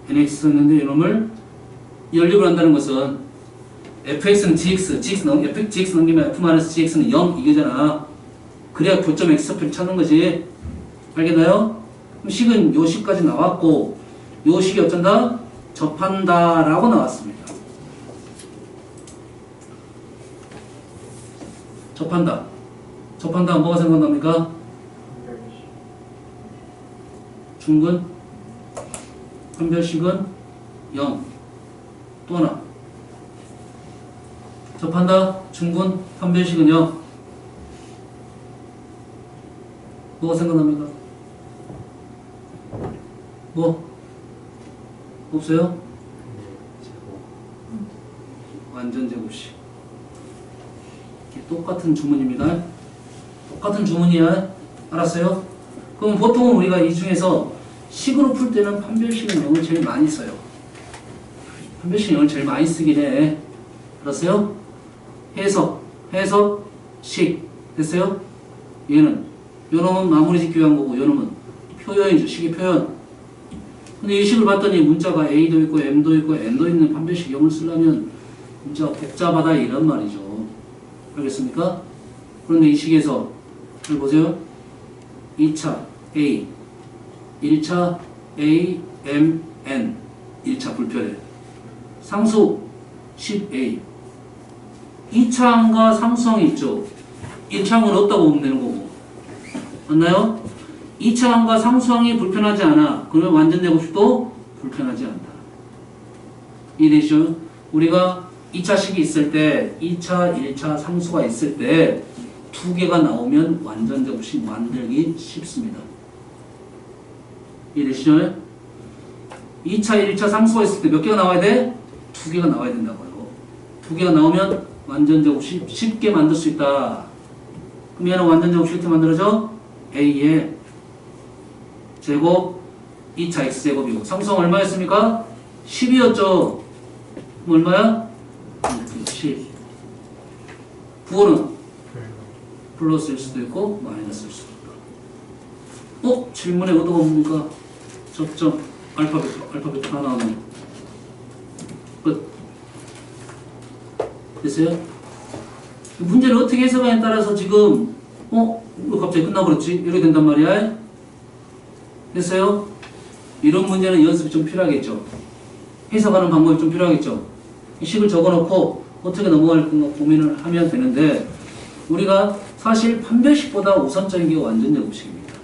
nx 썼는데 이놈을 연립을 한다는 것은 fx는 gx 넘기면 f-gx는 0 이거잖아. 그래야 교점 x표를 찾는 거지. 알겠나요? 그럼 식은 요 식까지 나왔고 요 식이 어쩐다? 접한다 라고 나왔습니다. 접한다. 접한다 뭐가 생각납니까? 중근 판별식은 0. 또 하나 접한다. 중근 판별식은 0. 뭐가 생각납니까? 뭐? 없어요? 완전 제곱식. 똑같은 주문입니다. 똑같은 주문이야. 알았어요? 그럼 보통은 우리가 이 중에서 식으로 풀 때는 판별식은 0을 제일 많이 써요. 판별식 0을 제일 많이 쓰긴 해. 알았어요? 해석, 식. 됐어요? 얘는 요놈은 마무리 짓기 위한 거고 요놈은 표현이죠. 식의 표현. 근데 이 식을 봤더니 문자가 A도 있고 M도 있고 N도 있는 판별식 0을 쓰려면 문자가 복잡하다 이런 말이죠. 알겠습니까? 그런데 이 식에서 여기 보세요. 2차 A 1차 A, M, N 1차 불편해. 상수 10A 2차항과 상수항이 있죠. 1차항은 없다고 보면 되는 거고 맞나요? 2차항과 상수항이 불편하지 않아. 그러면 완전 제곱식도 불편하지 않다. 이해되시죠? 우리가 2차식이 있을 때 2차, 1차 상수가 있을 때 두 개가 나오면 완전제곱식 만들기 쉽습니다. 이해되시죠? 2차, 1차 상수가 있을 때 몇 개가 나와야 돼? 두 개가 나와야 된다고요. 두 개가 나오면 완전제곱식 쉽게 만들 수 있다. 그럼 얘는 완전제곱식 어떻게 만들어져? A의 제곱 2차 X제곱이고 상수항 얼마였습니까? 10이었죠. 그럼 얼마야? 10. 부호는 플러스일 수도 있고 마이너스일 수도 있고. 질문의 의도가 뭡니까? 접점 알파벳 하나 나오네. 끝. 됐어요? 문제를 어떻게 해석하냐에 따라서 지금 왜 갑자기 끝나버렸지? 이렇게 된단 말이야. 됐어요? 이런 문제는 연습이 좀 필요하겠죠. 해석하는 방법이 좀 필요하겠죠. 이 식을 적어놓고 어떻게 넘어갈 건가 고민을 하면 되는데 우리가 사실 판별식보다 우선적인 게 완전제곱식입니다.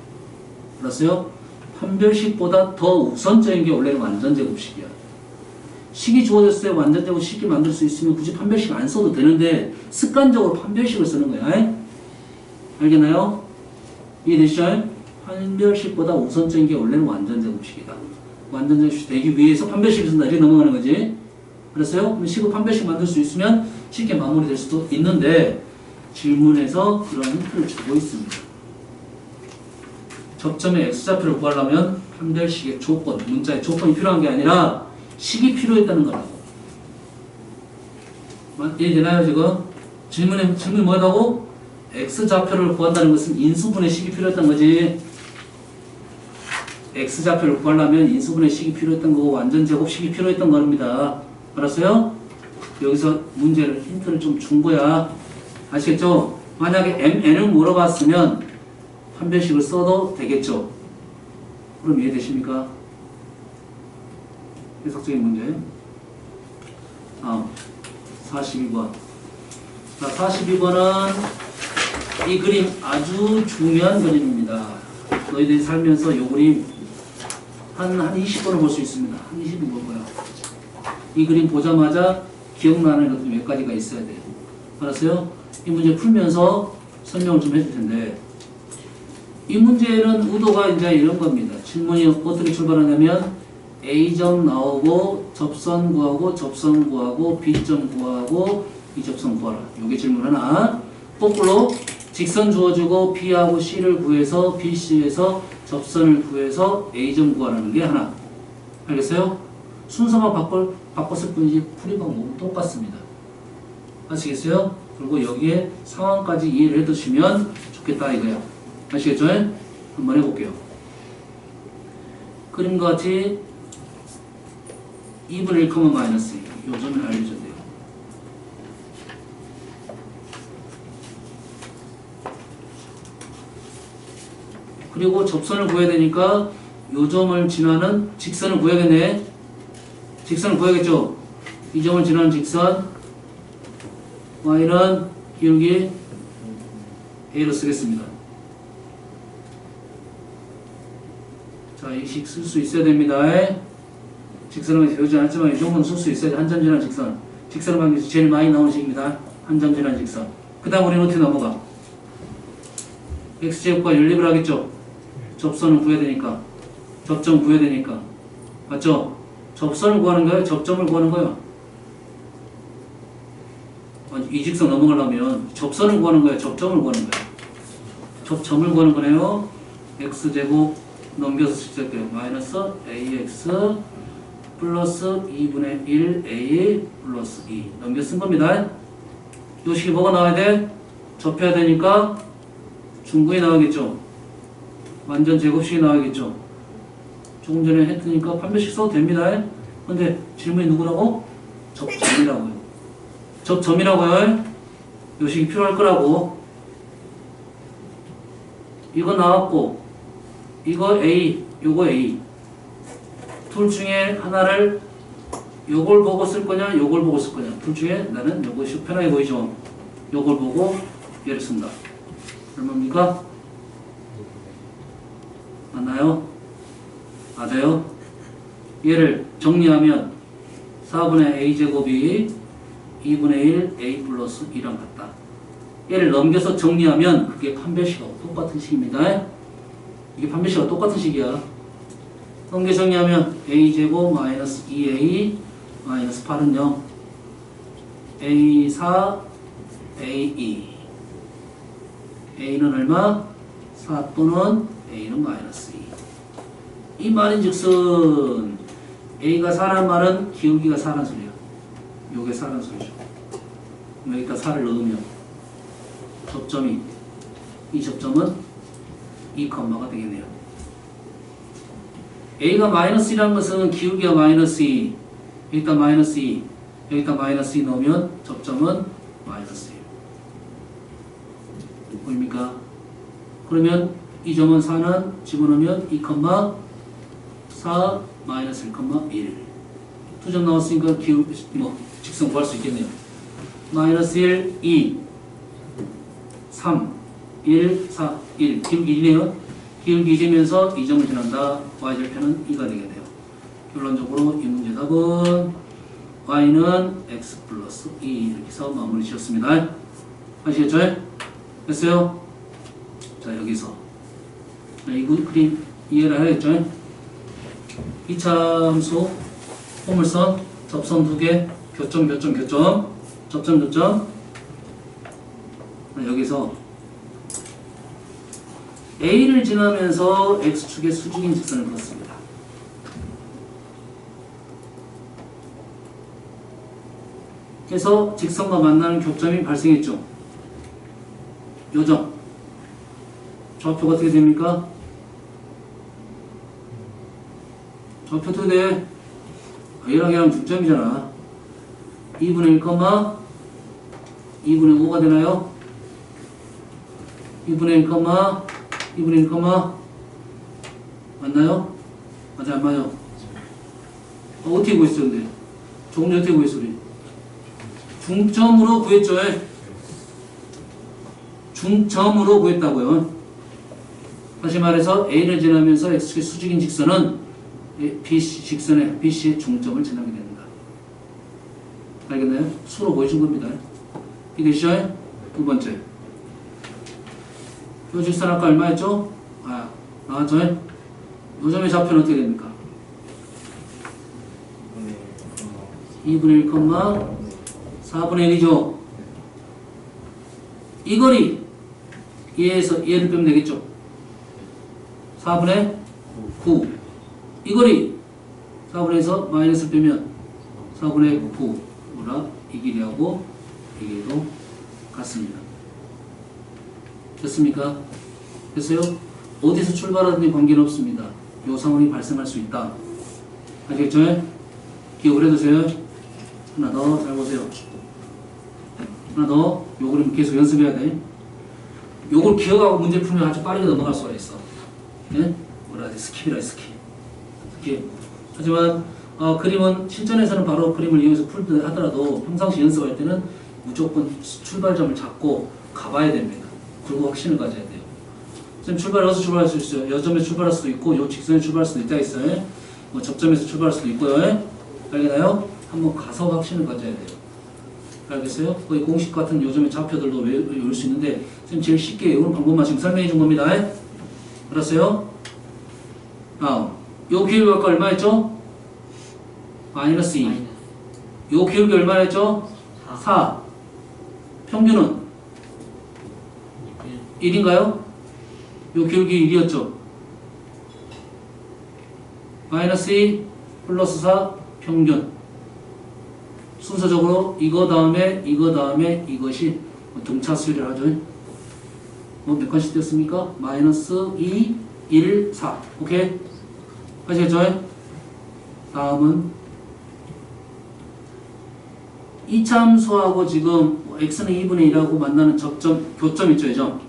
알았어요? 판별식보다 더 우선적인 게 원래는 완전제곱식이야. 식이 주어졌을 때 완전제곱식 쉽게 만들 수 있으면 굳이 판별식 안 써도 되는데 습관적으로 판별식을 쓰는 거야. 알겠나요? 이해되시죠? 판별식보다 우선적인 게 원래는 완전제곱식이다. 완전제곱식 되기 위해서 판별식을 쓴다. 이렇게 넘어가는 거지. 알았어요? 그럼 식을 판별식 만들 수 있으면 쉽게 마무리될 수도 있는데 질문에서 그런 힌트를 주고 있습니다. 접점의 X좌표를 구하려면 판별식의 조건, 문자의 조건이 필요한 게 아니라 식이 필요했다는 거라고. 이해되나요 지금? 질문이 뭐라고? X좌표를 구한다는 것은 인수분해 식이 필요했던 거지. X좌표를 구하려면 인수분해 식이 필요했던 거고 완전제곱식이 필요했던 겁니다. 알았어요? 여기서 문제를 힌트를 좀 준 거야. 아시겠죠? 만약에 MN을 물어봤으면 판별식을 써도 되겠죠? 그럼 이해되십니까? 해석적인 문제. 42번. 자, 42번은 이 그림 아주 중요한 그림입니다. 너희들이 살면서 이 그림 한 20번을 볼 수 있습니다. 한 20번 볼 거야. 이 그림 보자마자 기억나는 것들이 몇 가지가 있어야 돼요. 알았어요? 이 문제 풀면서 설명을 좀 해줄 텐데 이 문제는 의도가 이제 이런 겁니다. 질문이 어떻게 출발하냐면 A점 나오고 접선 구하고 접선 구하고 B점 구하고 이 접선 구하라. 요게 질문 하나. 거꾸로 직선 주어주고 B하고 C를 구해서 BC에서 접선을 구해서 A점 구하라는 게 하나. 알겠어요? 순서만 바꿨을 뿐이지 풀이 방법은 똑같습니다. 아시겠어요? 그리고 여기에 상황까지 이해를 해두시면 좋겠다 이거야. 아시겠죠? 한번 해볼게요. 그림과 같이 2분의 1, 마이너스 2. 요 점을 알려줘야 돼요. 그리고 접선을 구해야 되니까 요 점을 지나는 직선을 구해야겠네. 직선을 구해야겠죠? 이 점을 지나는 직선 y는 기울기 a로 쓰겠습니다. 자, 이 식 쓸 수 있어야 됩니다. 직선은 배우지 않았지만 이 정도는 쓸 수 있어야 돼. 한 점 지나는 직선. 직선을 방기해서 제일 많이 나오는 식입니다. 한 점 지나는 직선. 그 다음 우리는 어떻게 넘어가? x제곱과 연립을 하겠죠? 접선을 구해야 되니까. 접점 구해야 되니까. 맞죠? 접선을 구하는 거예요? 접점을 구하는 거예요? 이 직선 넘어가려면 접선을 구하는 거예요? 접점을 구하는 거예요? 접점을 구하는 거네요. x제곱 넘겨서 쓸게요. 마이너스 ax 플러스 2분의 1a 플러스 2 넘겨 쓴 겁니다. 요 식이 뭐가 나와야 돼? 접해야 되니까 중근이 나오겠죠. 완전 제곱식이 나오겠죠. 조금 전에 했으니까 판별식 써도 됩니다. 근데 질문이 누구라고? 접점이라고요. 접점이라고요. 요 식이 필요할 거라고. 이거 나왔고 이거 A, 요거 A. 둘 중에 하나를 요걸 보고 쓸 거냐, 요걸 보고 쓸 거냐. 둘 중에 나는 요것이 편하게 보이죠. 요걸 보고 얘를 쓴다. 얼마입니까? 맞나요? 맞아요? 얘를 정리하면 4분의 a제곱이 2분의 1 a 플러스 2랑 같다. 얘를 넘겨서 정리하면 그게 판별식하고 똑같은 식입니다. 이게 판별식하고 똑같은 식이야. 넘겨 정리하면 a제곱 마이너스 2a 마이너스 8은 0 a4 a2 a는 얼마? 4 또는 a는 마이너스 2. 이 말인 즉슨 a가 4라는 말은 기울기가 4라는 소리야. 요게 4라는 소리죠. 여기다 4를 넣으면 접점이 이 접점은 2컴마가 되겠네요. a가 마이너스 2라는 것은 기울기가 마이너스 2 여기다 마이너스 2 여기다 마이너스 2 넣으면 접점은 마이너스 1 보입니까? 그러면 이 점은 4는 집어넣으면 2컴마 4 마이너스 1,1 두 점 나왔으니까 직선 구할 수 있겠네요. 마이너스 1, 2 3 1, 4, 1 기울기 1이네요. 기울기 2되면서 이 점을 지난다. y절편은 2가 되겠네요. 결론적으로 이 문제 답은 y는 x 플러스 2 이렇게 해서 마무리 지었습니다. 아시겠죠? 됐어요? 자 여기서 이 그림 이해를 해야겠죠? 이차함수 포물선 접선 2개 교점 접점 여기서 A를 지나면서 X축의 수직인 직선을 그었습니다. 그래서 직선과 만나는 교점이 발생했죠. 요점 좌표가 어떻게 됩니까? 좌표 어떻게 돼? 얘랑 중점이잖아. 2분의 1, 2분의 5가 되나요? 2분의 1, 2분의 1, 맞나요? 맞아, 안 맞아요? 어떻게 구했어요, 근데? 조금 전에 어떻게 구했어, 우리? 중점으로 구했죠, 중점으로 구했다고요. 다시 말해서 A를 지나면서 X축의 수직인 직선은 BC의 중점을 지나게 됩니다. 알겠나요? 수로 보여준 겁니다. 이해되시죠? 두 번째. 요 직선 아까 얼마였죠? 나왔죠? 요 점의 좌표는 어떻게 됩니까? 2분의 1, 4분의 1이죠? 이 거리 얘에서 얘를 빼면 되겠죠? 4분의 9 이 거리 4분의 1에서 마이너스를 빼면 4분의 9라 이 길이하고 이 길이도 같습니다. 됐습니까? 됐어요? 어디서 출발하든지 관계는 없습니다. 요 상황이 발생할 수 있다. 알겠죠? 기억을 해두세요. 하나 더 잘 보세요. 하나 더 요 그림 계속 연습해야 돼. 요걸 기억하고 문제 풀면 아주 빠르게 넘어갈 수가 있어. 예? 뭐라 하지? 스킵이라 스킵. 하지만 그림은 실전에서는 바로 그림을 이용해서 풀 하더라도 평상시 연습할 때는 무조건 출발점을 잡고 가봐야 됩니다. 그리고 확신을 가져야 돼요. 선생님 출발 어디서 출발할 수 있어요? 요 점에서 출발할 수도 있고 요 직선에 출발할 수도 있다 있어요. 뭐 접점에서 출발할 수도 있고요. 알겠나요? 한번 가서 확신을 가져야 돼요. 알겠어요? 거의 공식 같은 요즘의 좌표들도 외울 수 있는데 선생님 제일 쉽게 외우는 방법만 지금 설명해 준 겁니다. 알았어요? 요 기울기 아까 얼마였죠? 마이너스 2. 요 기울기 얼마였죠? 4. 평균은 1인가요? 요 기울기 1이었죠? 마이너스 2 플러스 4 평균. 순서적으로 이거 다음에 이것이 등차 수열을 하죠. 몇 칸씩 됐습니까? 마이너스 2, 1, 4. 오케이? 아시겠죠? 다음은 이차함수하고 지금 x는 2분의 1하고 만나는 교점 있죠, 이 점.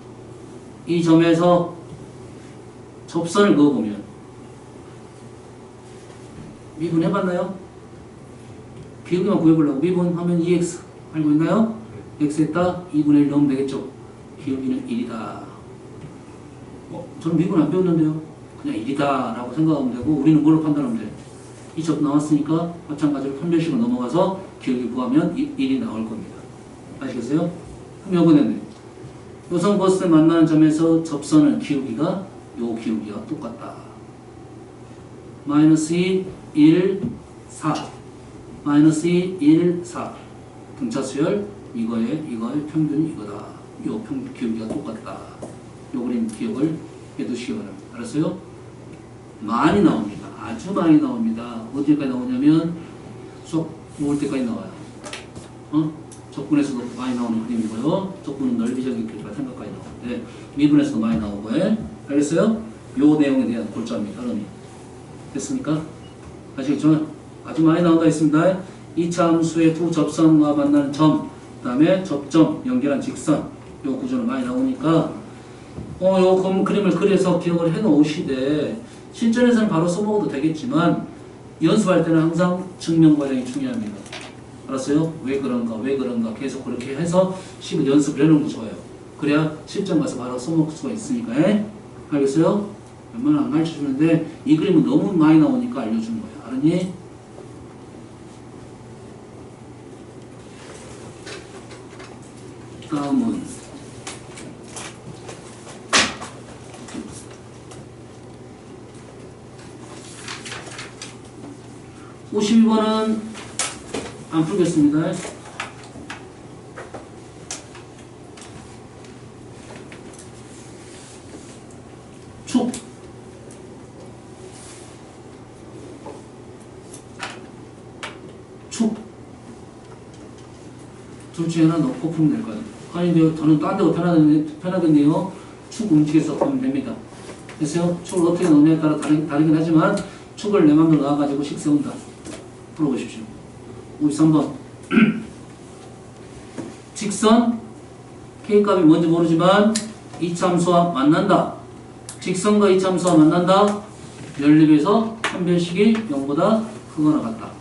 이 점에서 접선을 그어보면 미분해봤나요? 기울기만 구해보려고 미분하면 2x 알고 있나요? x에다 2분의 1 넣으면 되겠죠? 기울기는 1이다. 저는 미분 안 배웠는데요. 그냥 1이다 라고 생각하면 되고 우리는 뭘로 판단하면 돼? 이 접 나왔으니까 마찬가지로 판별식으로 넘어가서 기울기 구하면 1이 나올 겁니다. 아시겠어요? 그럼 요번에는 요선 거스를 만나는 점에서 접선의 기울기가 요 기울기가 똑같다. 마이너스 2, 1, 4 마이너스 2, 1, 4 등차 수열 이거의 평균이 이거다. 요 평균 기울기가 똑같다. 요 그림 기억을 해두시기 바랍니다. 알았어요? 많이 나옵니다. 아주 많이 나옵니다. 어디까지 나오냐면 수업 올 때까지 나와요. 적분에서도 많이 나오는 그림이고요. 적분은 넓이적인 길이가 생각까지 나오는데 미분에서도 많이 나오고요. 알겠어요? 요 내용에 대한 골자입니다. 흐름이. 됐습니까? 아시겠죠? 아주 많이 나온다 했습니다. 이차 함수의 두 접선과 만나는 점, 그 다음에 접점, 연결한 직선, 요 구조는 많이 나오니까 요 그림을 그려서 기억을 해 놓으시되 실전에서는 바로 써먹어도 되겠지만 연습할 때는 항상 증명 과정이 중요합니다. 알았어요? 왜 그런가 계속 그렇게 해서 식을 연습을 해놓는 거 좋아요. 그래야 실전 가서 바로 써먹을 수가 있으니까. 알겠어요? 웬만하면 안 가르쳐주는데 이 그림은 너무 많이 나오니까 알려주는 거예요. 알았니? 다음은 52번은 안 풀겠습니다. 축 둘 중에 하나 넣고 풀면 될 거예요. 아니 저는 딴 데가 편하겠네요. 축 움직여서 보면 됩니다. 됐어요? 축을 어떻게 넣느냐에 따라 다르긴 하지만 축을 내 맘대로 넣어가지고 식 세운다. 풀어보십시오. 53번 직선 K값이 뭔지 모르지만 이차함수와 만난다. 직선과 이차함수와 만난다. 연립에서 판별식이 0보다 크거나 같다.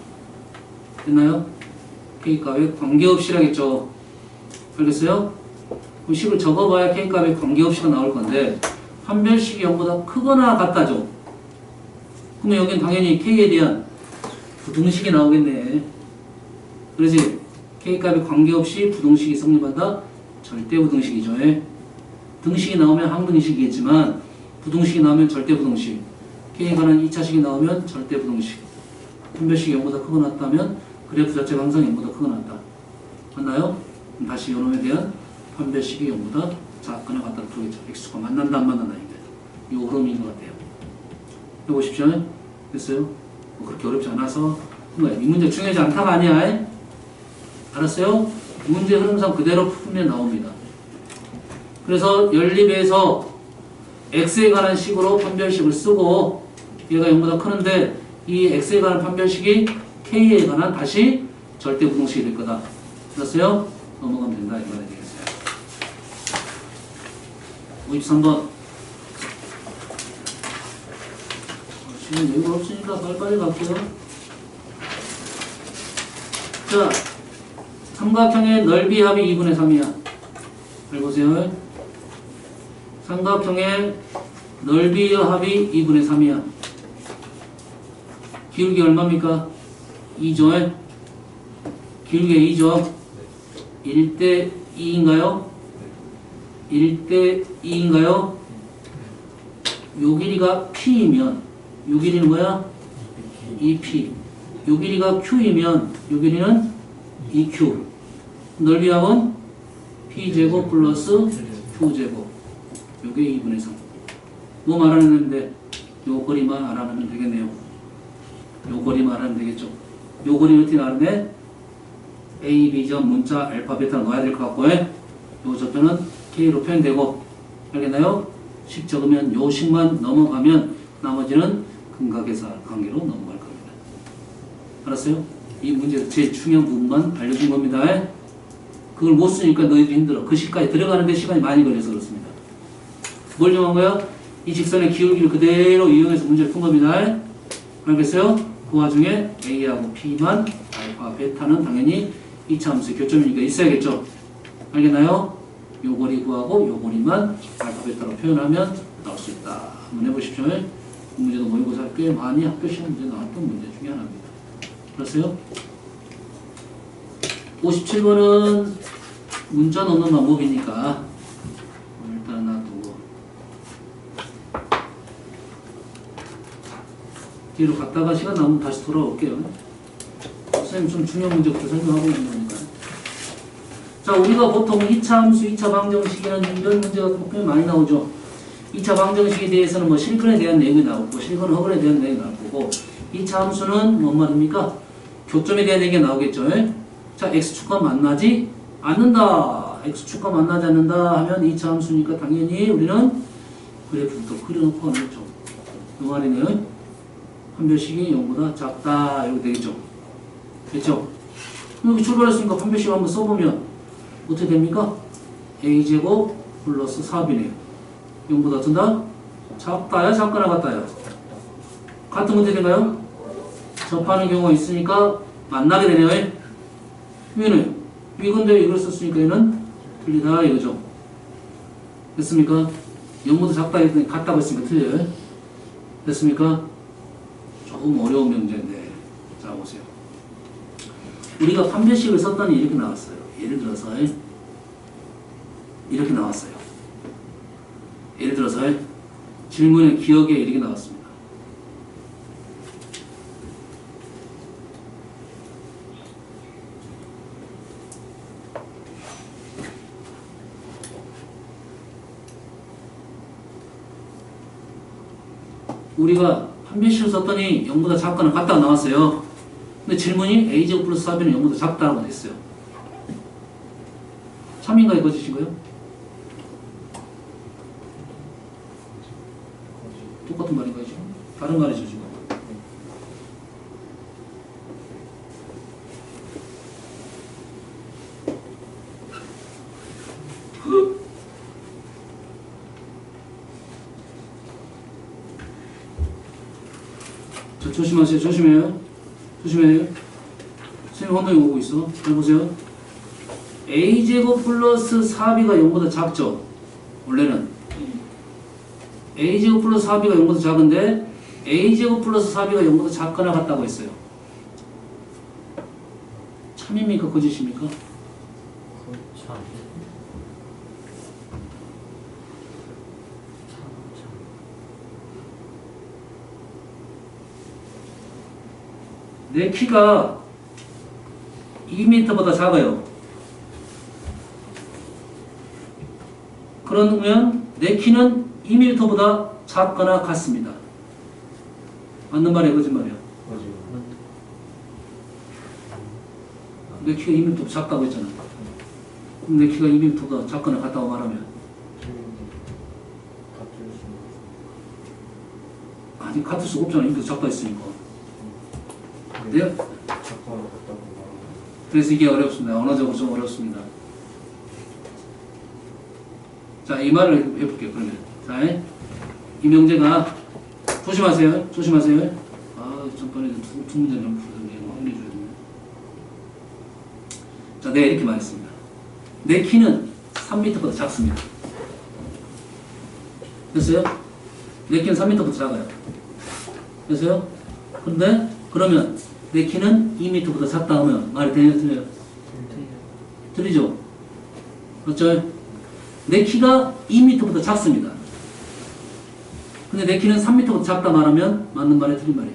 됐나요? K값에 관계없이라겠죠. 알겠어요? 그럼 식을 적어봐야 K값에 관계없이가 나올 건데 판별식이 0보다 크거나 같다죠. 그러면 여기는 당연히 K에 대한 부등식이 나오겠네. 그러지? K값에 관계없이 부등식이 성립한다? 절대 부등식이죠. 등식이 나오면 항등식이겠지만 부등식이 나오면 절대 부등식. K에 관한 2차식이 나오면 절대 부등식. 판별식이 0보다 크거나 같다면 그래프 자체가 항상 0보다 크거나 같다. 맞나요? 그럼 다시 요놈에 대한 판별식이 0보다 작거나 같다를 풀겠죠. X축과 만난다 안 만난다 이게. 요 흐름인 것 같아요. 이거 보십시오. 됐어요? 뭐 그렇게 어렵지 않아서 이 문제 중요하지 않다가 아니야. 알았어요? 문제 흐름상 그대로 풀면 나옵니다. 그래서 연립에서 x에 관한 식으로 판별식을 쓰고 얘가 0보다 크는데 이 x에 관한 판별식이 k에 관한 다시 절대 부등식이 될 거다. 알았어요? 넘어가면 된다 이 말이 되겠어요. 53번 지금 여유가 없으니까 빨리빨리 갈게요. 자, 삼각형의 넓이 합이 2분의 3이야. 잘 보세요. 삼각형의 넓이의 합이 2분의 3이야. 기울기 얼마입니까? 2죠. 기울기 2죠. 1대 2인가요? 1대 2인가요? 요 길이가 P이면 요 길이는 뭐야? 2P. 요 길이가 Q이면 요 길이는 2Q. 넓이합은 P제곱 플러스 Q제곱. 요게 2분의 3. 뭐 말하는데 요 거리만 알아내면 되겠네요. 요 거리만 알아내면 되겠죠. 요 거리 어떻게 알아내? A, B점 문자 알파 베타 넣어야 될 것 같고 요 저표는 K로 표현되고 알겠나요? 식 적으면 요 식만 넘어가면 나머지는 근각에서 관계로 넘어갈 겁니다. 알았어요? 이 문제에서 제일 중요한 부분만 알려준 겁니다. 그걸 못 쓰니까 너희도 힘들어. 그 식까지 들어가는데 시간이 많이 걸려서 그렇습니다. 뭘 정한 거야? 이 직선의 기울기를 그대로 이용해서 문제를 푼 겁니다. 알겠어요? 그 와중에 A하고 P만 알파, 베타는 당연히 2차 함수의 교점이니까 있어야겠죠? 알겠나요? 요 거리 구하고 요 거리만 알파, 베타로 표현하면 나올 수 있다. 한번 해보십시오. 그 문제도 모의고사 꽤 많이 학교 시험 문제 나왔던 문제 중에 하나입니다. 그랬어요? 57번은 문자 넣는 방법이니까 일단 놔두고 뒤로 갔다가 시간 남으면 다시 돌아올게요. 선생님 좀 중요한 문제부터 설명하고 있는 거니까. 자, 우리가 보통 2차 함수, 2차 방정식이라는 이런 문제가 꽤 많이 나오죠. 2차 방정식에 대해서는 뭐 실근에 대한 내용이 나오고 실근 허근에 대한 내용이 나올 거고 2차 함수는 뭔 말입니까? 교점에 대한 얘기가 나오겠죠. 자, x축과 만나지 않는다. x축과 만나지 않는다 하면 2차 함수니까 당연히 우리는 그래프부터 그려놓고 하겠죠. 이 말이네요. 판별식이 0보다 작다. 이렇게 되겠죠. 됐죠? 여기 출발했으니까 판별식 한번 써보면 어떻게 됩니까? a제곱 플러스 4b네요. 0보다 어떤다? 작다야 작거나 같다야? 같은 문제 된가요? 접하는 경우가 있으니까 만나게 되네요. 위는 위근데 이걸 썼으니까 얘는 틀리다 이거죠. 됐습니까? 0보다 작다 했더니 같다고 했으니까 틀려요. 됐습니까? 조금 어려운 문제인데 자 보세요. 우리가 판별식을 썼더니 이렇게 나왔어요. 예를 들어서 이렇게 나왔어요. 예를 들어서 질문의 기억에 이렇게 나왔습니다. 우리가 판별식을 썼더니 0보다 작거나 같다가 나왔어요. 근데 질문이 a제곱 플러스 4b는 0보다 작다라고 됐어요. 참인가요? 거짓인가요? 똑같은 말인가요 지금? 다른 말이죠 지금. 자, 조심하세요. 조심해요. 조심해요. 선생님 엉덩이 오고 있어. 잘 보세요. a제곱 플러스 4b가 0보다 작죠? 원래는 a제곱 플러스 4b가 0보다 작은데 a제곱 플러스 4b가 0보다 작거나 같다고 했어요. 참입니까? 거짓입니까? 내 키가 2m보다 작아요. 그러면 내 키는 2m보다 작거나 같습니다. 맞는 말이에요? 거짓말이에요? 내 키가 2m보다 작다고 했잖아. 그럼 내 키가 2m보다 작거나 같다고 말하면 아니 같을 수가 없잖아. 2m 작다 했으니까. 네? 그래서 이게 어렵습니다. 언어적으로 좀 어렵습니다. 자, 이 말을 해볼게요. 그러면 자, 이명재가 조심하세요. 조심하세요. 아, 잠깐만 두 문제 좀 풀었네. 확인해줘야 되네. 자, 내가 이렇게 말했습니다. 내 키는 3m보다 작습니다. 됐어요? 내 키는 3m보다 작아요. 됐어요? 근데 그러면 내 키는 2m보다 작다 하면 말이 되냐 틀려요? 틀리죠? 그렇죠? 내 키가 2m보다 작습니다. 근데 내 키는 3m보다 작다 말하면 맞는 말이야 틀린 말이야?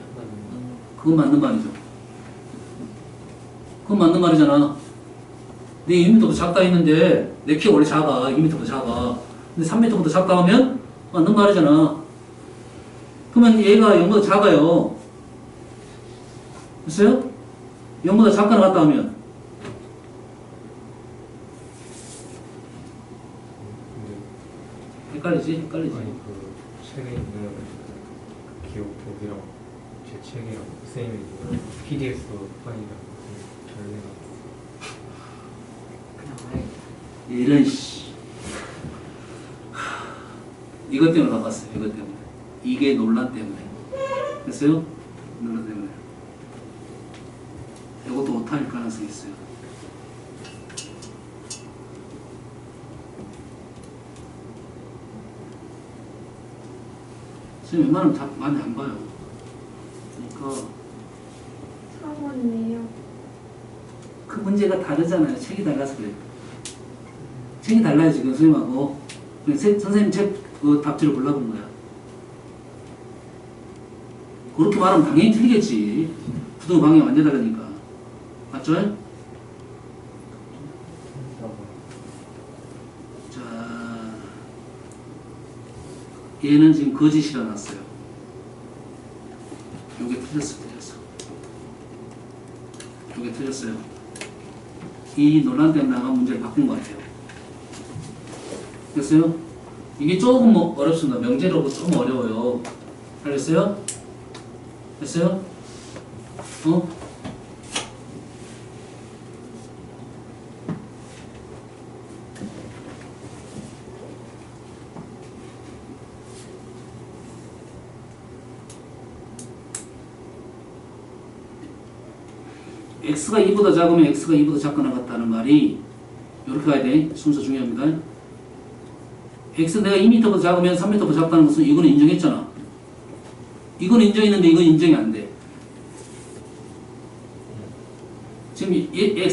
그건 맞는 말이죠. 그건 맞는 말이잖아. 내 2m보다 작다 했는데 내 키가 원래 작아. 2m보다 작아. 근데 3m보다 작다 하면 맞는 말이잖아. 그러면 얘가 0보다 작아요. 됐어요? 0보다 작거나 같다 하면 헷갈리지? 헷갈리지? 아니 그 책에 있는 기억법이랑 제 책이랑 쌤이 PDF 파일이랑 전례가 이런 씨 이것 때문에 바꿨어요. 이것 때문에 이게 논란 때문에 됐어요? 논란 때문에 이것도 오타일 가능성이 있어요. 선생님 웬만하면 다 많이 안 봐요. 그러니까 4번이에요. 그 문제가 다르잖아요. 책이 달라서 그래요. 책이 달라요 지금 선생님하고. 선생님 책 그 답지를 골라본 거야. 그렇게 말하면 당연히 틀리겠지. 부등 방향이 완전 다르니까. 맞죠? 자, 얘는 지금 거짓이 일어났어요. 요게 틀렸어. 요게 틀렸어요. 이 논란 때문에 나간 문제를 바꾼 것 같아요. 됐어요? 이게 조금 어렵습니다. 명제로 좀 어려워요. 알겠어요? 됐어요? 어? x가 2보다 작으면 x가 2보다 작거나 같다는 말이 이렇게 가야 돼. 순서 중요합니다. x 내가 2m보다 작으면 3m보다 작다는 것은 이거는 인정했잖아. 이거는 인정했는데 이건 인정이 안 돼. 지금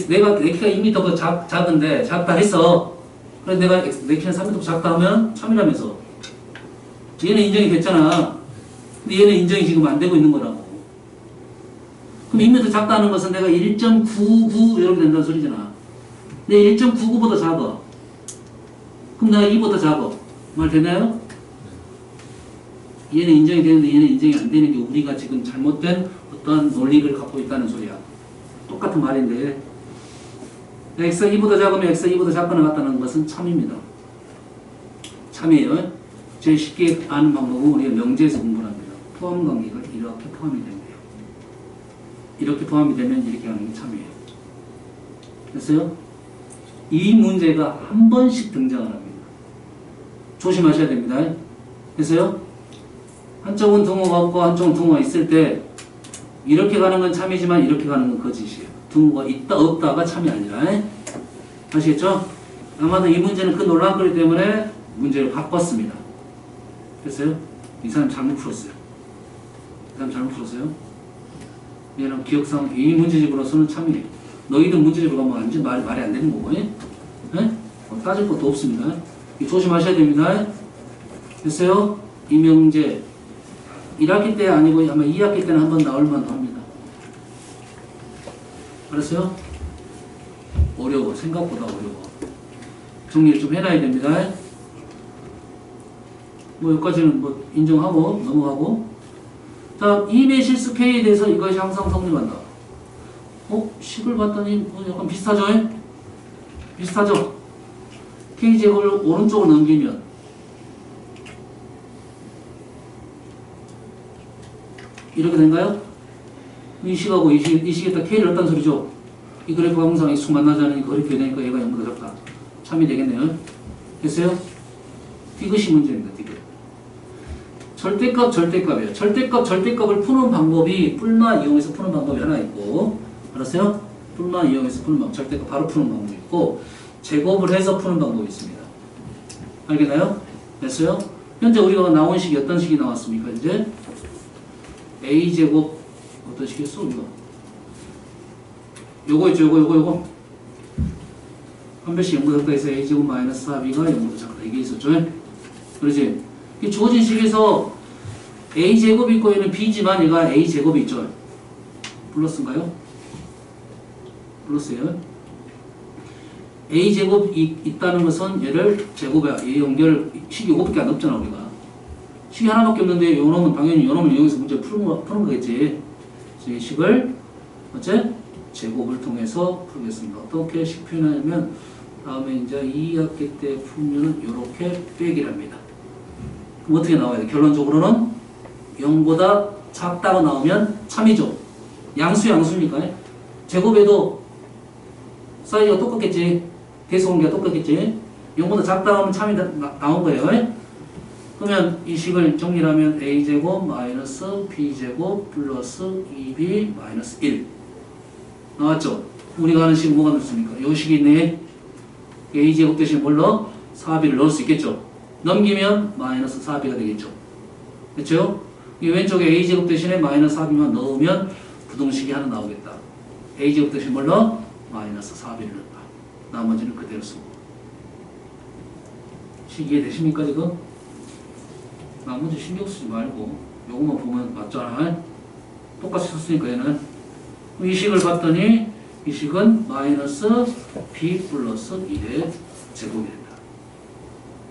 내가 내 키가 2m보다 작은데 작다 했어. 그래서 내가 내 키는 3m보다 작다 하면 참이라면서. 얘는 인정이 됐잖아. 근데 얘는 인정이 지금 안 되고 있는 거라고. 그럼 2m 작다는 것은 내가 1.99 이렇게 된다는 소리잖아. 근데 1.99보다 작아. 그럼 내가 2보다 작아. 말 되나요? 얘는 인정이 되는데 얘는 인정이 안 되는 게 우리가 지금 잘못된 어떤 논리를 갖고 있다는 소리야. 똑같은 말인데 x가 2보다 작으면 x가 2보다 작거나 같다는 것은 참입니다. 참이에요. 제일 쉽게 아는 방법은 우리가 명제에서 공부를 합니다. 포함 관계가 이렇게 포함이 됩니다. 이렇게 포함이 되면 이렇게 하는 게 참이에요. 됐어요? 이 문제가 한 번씩 등장을 합니다. 조심하셔야 됩니다. 됐어요? 한쪽은 등호가 없고 한쪽은 등호가 있을 때 이렇게 가는 건 참이지만 이렇게 가는 건 거짓이에요. 등호가 있다 없다가 참이 아니라. 아시겠죠? 아마도 이 문제는 그 논란거리 때문에 문제를 바꿨습니다. 됐어요? 이 사람 잘못 풀었어요. 이 사람 잘못 풀었어요? 얘는 기억상 이 문제집으로서는 참이에요. 너희들 문제집으로 가면 완전 말이 안 되는 거고. 따질 것도 없습니다. 조심하셔야 됩니다. 됐어요? 이명제 1학기 때 아니고 아마 2학기 때는 한번 나올 만도 합니다. 알았어요? 어려워. 생각보다 어려워. 정리를 좀 해놔야 됩니다. 뭐 여기까지는 뭐 인정하고 넘어가고. 자, 2의 실수 K에 대해서 이것이 항상 성립한다. 식을 봤더니 약간 비슷하죠? 비슷하죠? K제곱을 오른쪽으로 넘기면 이렇게 된가요? 이 식하고 이 식에다 K를 넣었다는 소리죠? 이 그래프가 항상 X축 만나지 않으니까 그렇게 되니까 얘가 0보다 작다. 참이 되겠네요. 됐어요? 이것이 문제입니다. 이게. 절대값, 절대값이에요. 절대값을 푸는 방법이 뿔마 이용해서 푸는 방법이 하나 있고, 알았어요? 뿔마 이용해서 푸는 방법, 절대값 바로 푸는 방법이 있고, 제곱을 해서 푸는 방법이 있습니다. 알겠나요? 됐어요? 현재 우리가 나온 식이 어떤 식이 나왔습니까? 이제 a제곱 어떤 식이었어? 우리가 요거 있죠? 요거 한 배씩 0보다 작다 해서 a제곱 마이너스 4b가 0보다 작다 이게 있었죠? 그렇지? 이 주어진 식에서 a제곱이 있고 얘는 b지만 얘가 a제곱이 있죠? 플러스인가요? 플러스예요? a제곱이 있다는 것은 얘를 제곱에 얘 연결 식이 요거밖에 안 없잖아 우리가. 식이 하나밖에 없는데 요 놈은 당연히 요 놈을 이용해서 문제 푸는 거겠지. 그래서 이 식을 어째 제곱을 통해서 풀겠습니다. 어떻게 식 표현하냐면 다음에 이제 2학기 때 풀면은 요렇게 빼기랍니다. 그럼 어떻게 나와야 돼? 결론적으로는 0보다 작다고 나오면 참이죠. 양수입니까? 제곱에도 사이즈가 똑같겠지. 대소관계가 똑같겠지. 0보다 작다 하면 참이 나온 거예요. 그러면 이 식을 정리하면 a제곱 마이너스 b제곱 플러스 2b 마이너스 1 나왔죠? 우리가 하는 식은 뭐가 넣습니까? 이 식이 있네. a제곱 대신 뭘 넣어? 4b를 넣을 수 있겠죠? 넘기면 마이너스 4b가 되겠죠? 그렇죠? 이 왼쪽에 a제곱 대신에 마이너스 4b만 넣으면 부등식이 하나 나오겠다. a제곱 대신 뭘 넣어? 마이너스 4b를 넣는다. 나머지는 그대로 쓰고. 이해되십니까 지금? 나머지 신경 쓰지 말고 요것만 보면 맞잖아. 똑같이 썼으니까 얘는. 이 식을 봤더니 이 식은 마이너스 b 플러스 1의 제곱이 된다.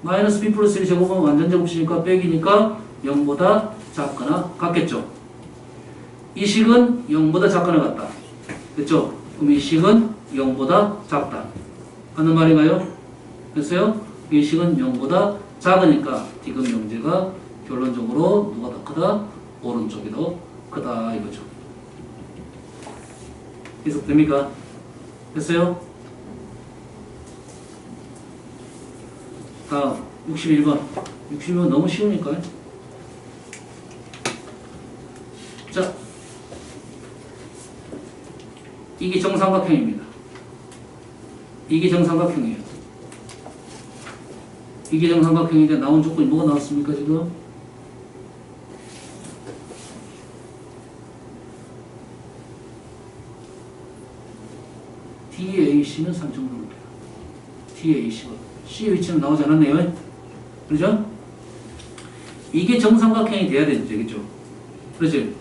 마이너스 b 플러스 1의 제곱은 완전 제곱이니까 빼기니까 0보다 작거나 같겠죠. 이 식은 0보다 작거나 같다. 됐죠? 그럼 이 식은 0보다 작다. 하는 말인가요? 됐어요? 이 식은 0보다 작으니까 디귿 명제가 결론적으로 누가 더 크다? 오른쪽이 더 크다 이거죠. 해석됩니까? 됐어요? 다음 61번. 61번 너무 쉬우니까. 자, 이게 정삼각형입니다. 이게 정삼각형이에요. 이게 정삼각형인데 나온 조건이 뭐가 나왔습니까 지금? DAC는 3.5입니다. DAC가 C의 위치는 나오지 않았네요. 그렇죠? 이게 정삼각형이 돼야 되겠죠. 그렇지?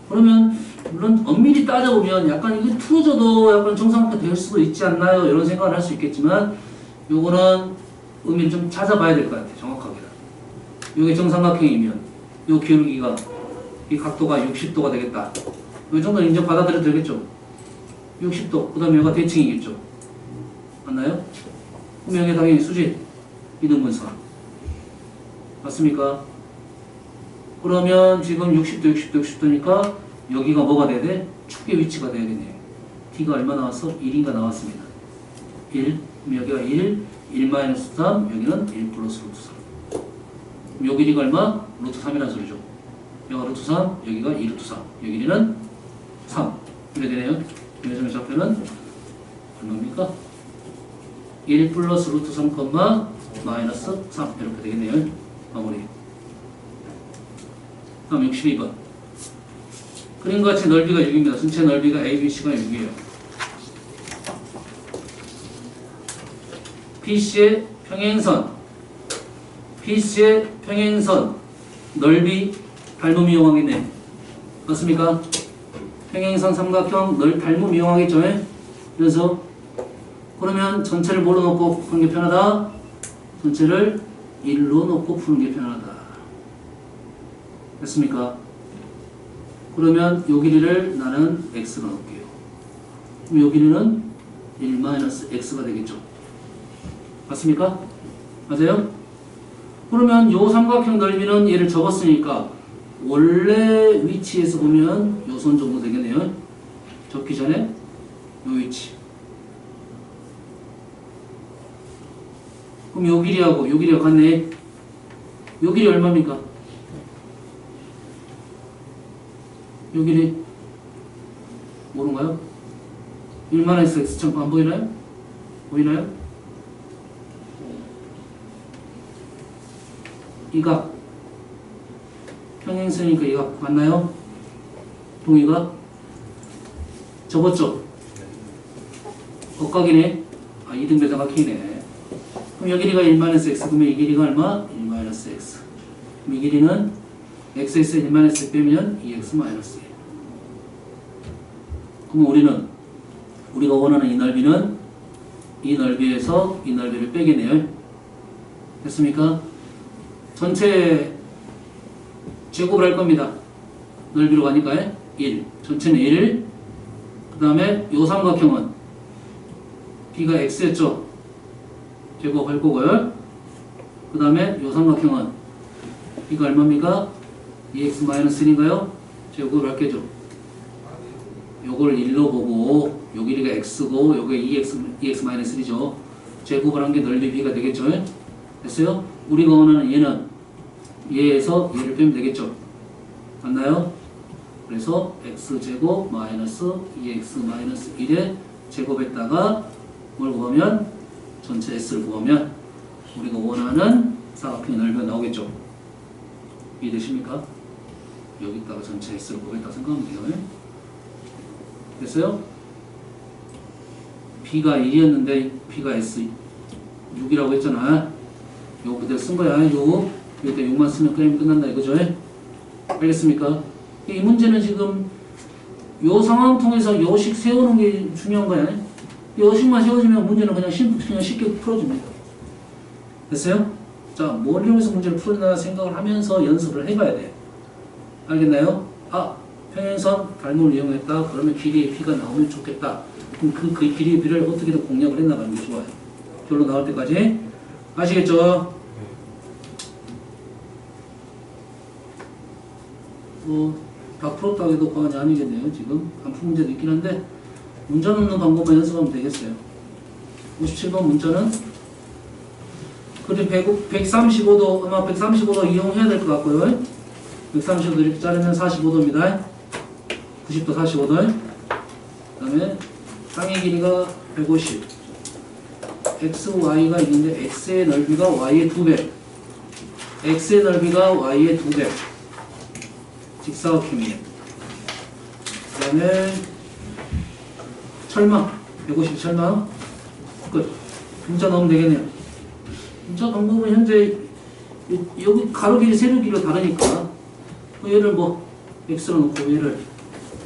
그러면 물론 엄밀히 따져보면 약간 이게 풀어져도 약간 정삼각형 될 수도 있지 않나요? 이런 생각을 할 수 있겠지만 요거는 의미를 좀 찾아봐야 될 것 같아요. 정확하게. 요게 정삼각형이면 요 기울기가 이 각도가 60도가 되겠다. 이 정도는 인정 받아들여도 되겠죠? 60도. 그 다음에 여기가 대칭이겠죠? 맞나요? 그럼 여기 당연히 수직 이등분선. 맞습니까? 그러면 지금 60도, 60도, 60도니까 여기가 뭐가 돼야 돼? 축의 위치가 돼야겠네요. D가 얼마 나왔어? 1인가 나왔습니다. 1. 그럼 여기가 1, 1-3, 여기는 1 플러스 루트 3. 그럼 요 길이가 얼마? 루트 3이라는 소리죠. 여기가 루트 3, 여기가 2 루트 3. 여기 길이는 3. 이렇게 되네요. 요점의 좌표는 얼마입니까? 1 플러스 루트 3, 마이너스 3. 이렇게 되겠네요. 마무리. 다음 62번. 그림과 같이 넓이가 6입니다. 전체 넓이가 ABC가 6이에요. BC의 평행선. BC의 평행선. 넓이 닮음 이용하겠네. 맞습니까? 평행선 삼각형 닮음 이용하겠죠? 그래서 그러면 전체를 뭘로 놓고 푸는 게 편하다? 전체를 1로 놓고 푸는 게 편하다. 됐습니까? 그러면 요 길이를 나는 x로 넣을게요. 그럼 요 길이는 1-x가 되겠죠. 맞습니까? 맞아요? 그러면 요 삼각형 넓이는 얘를 접었으니까 원래 위치에서 보면 요 선 정도 되겠네요. 접기 전에 요 위치. 그럼 요 길이하고 요 길이가 같네. 요 길이 얼마입니까? 요 길이 모른가요? 1-x 안 보이나요? 보이나요? 이 각 평행선이니까 이 각 맞나요? 동의가? 접었죠? 엇각이네. 아, 이등변삼각형이네. 그럼 이 길이가 1-x 그러면 이 길이가 얼마? 1-x. 그럼 이 길이는 x에서 1-x 빼면 2x-1. 그럼 우리가 원하는 이 넓이는 이 넓이에서 이 넓이를 빼겠네요. 됐습니까? 전체 제곱을 할 겁니다. 넓이로 가니까 1. 전체는 1. 그 다음에 요 삼각형은 B가 X였죠. 제곱할 거고요. 그 다음에 요 삼각형은 B가 얼마입니까? 2x-1인가요? 제곱을 할 거죠. 요걸 1로 보고 요 길이가 x고 요게 2x-1이죠. 제곱을 한 게 넓이 b가 되겠죠. 됐어요? 우리가 원하는 얘는 얘에서 얘를 빼면 되겠죠. 맞나요? 그래서 x제곱 마이너스 2x-1의 제곱에다가 뭘 구하면 전체 s를 구하면 우리가 원하는 사각형의 넓이가 나오겠죠. 이해되십니까? 여기다가 전체 X를 보겠다 생각하면 돼요. 됐어요? B가 1이었는데 B가 S 6이라고 했잖아. 요거 그대로 쓴 거야. 6. 여기다 6만 쓰면 게임이 끝난다 이거죠? 알겠습니까? 이 문제는 지금 요 상황 통해서 요식 세우는 게 중요한 거야. 요식만 세워지면 문제는 그냥 쉽게 풀어줍니다. 됐어요? 자, 뭘 이용해서 문제를 풀었나 생각을 하면서 연습을 해봐야 돼. 알겠나요? 아, 평행선 발목을 이용했다. 그러면 길이의 B가 나오면 좋겠다. 그럼 그 길이의 B를 어떻게든 공략을 해나가는 게 좋아요. 결론 나올 때까지. 아시겠죠? 다 풀었다고 해도 과언이 아니겠네요. 지금 반품 문제도 있긴 한데 문자 넣는 방법만 연습하면 되겠어요. 57번 문자는 그리고 135도 아마 135도 이용해야 될 것 같고요. 135도 이렇게 자르면 45도입니다. 90도 45도. 그 다음에 땅의 길이가 150. x, y가 있는데 x의 넓이가 y의 2배. x의 넓이가 y의 2배. 직사각형이에요. 그 다음에 철망 150 철망 끝. 문자 넣으면 되겠네요. 문자 방법은 현재 여기 가로 길이 세로 길이가 다르니까 얘를 뭐 x로 놓고 얘를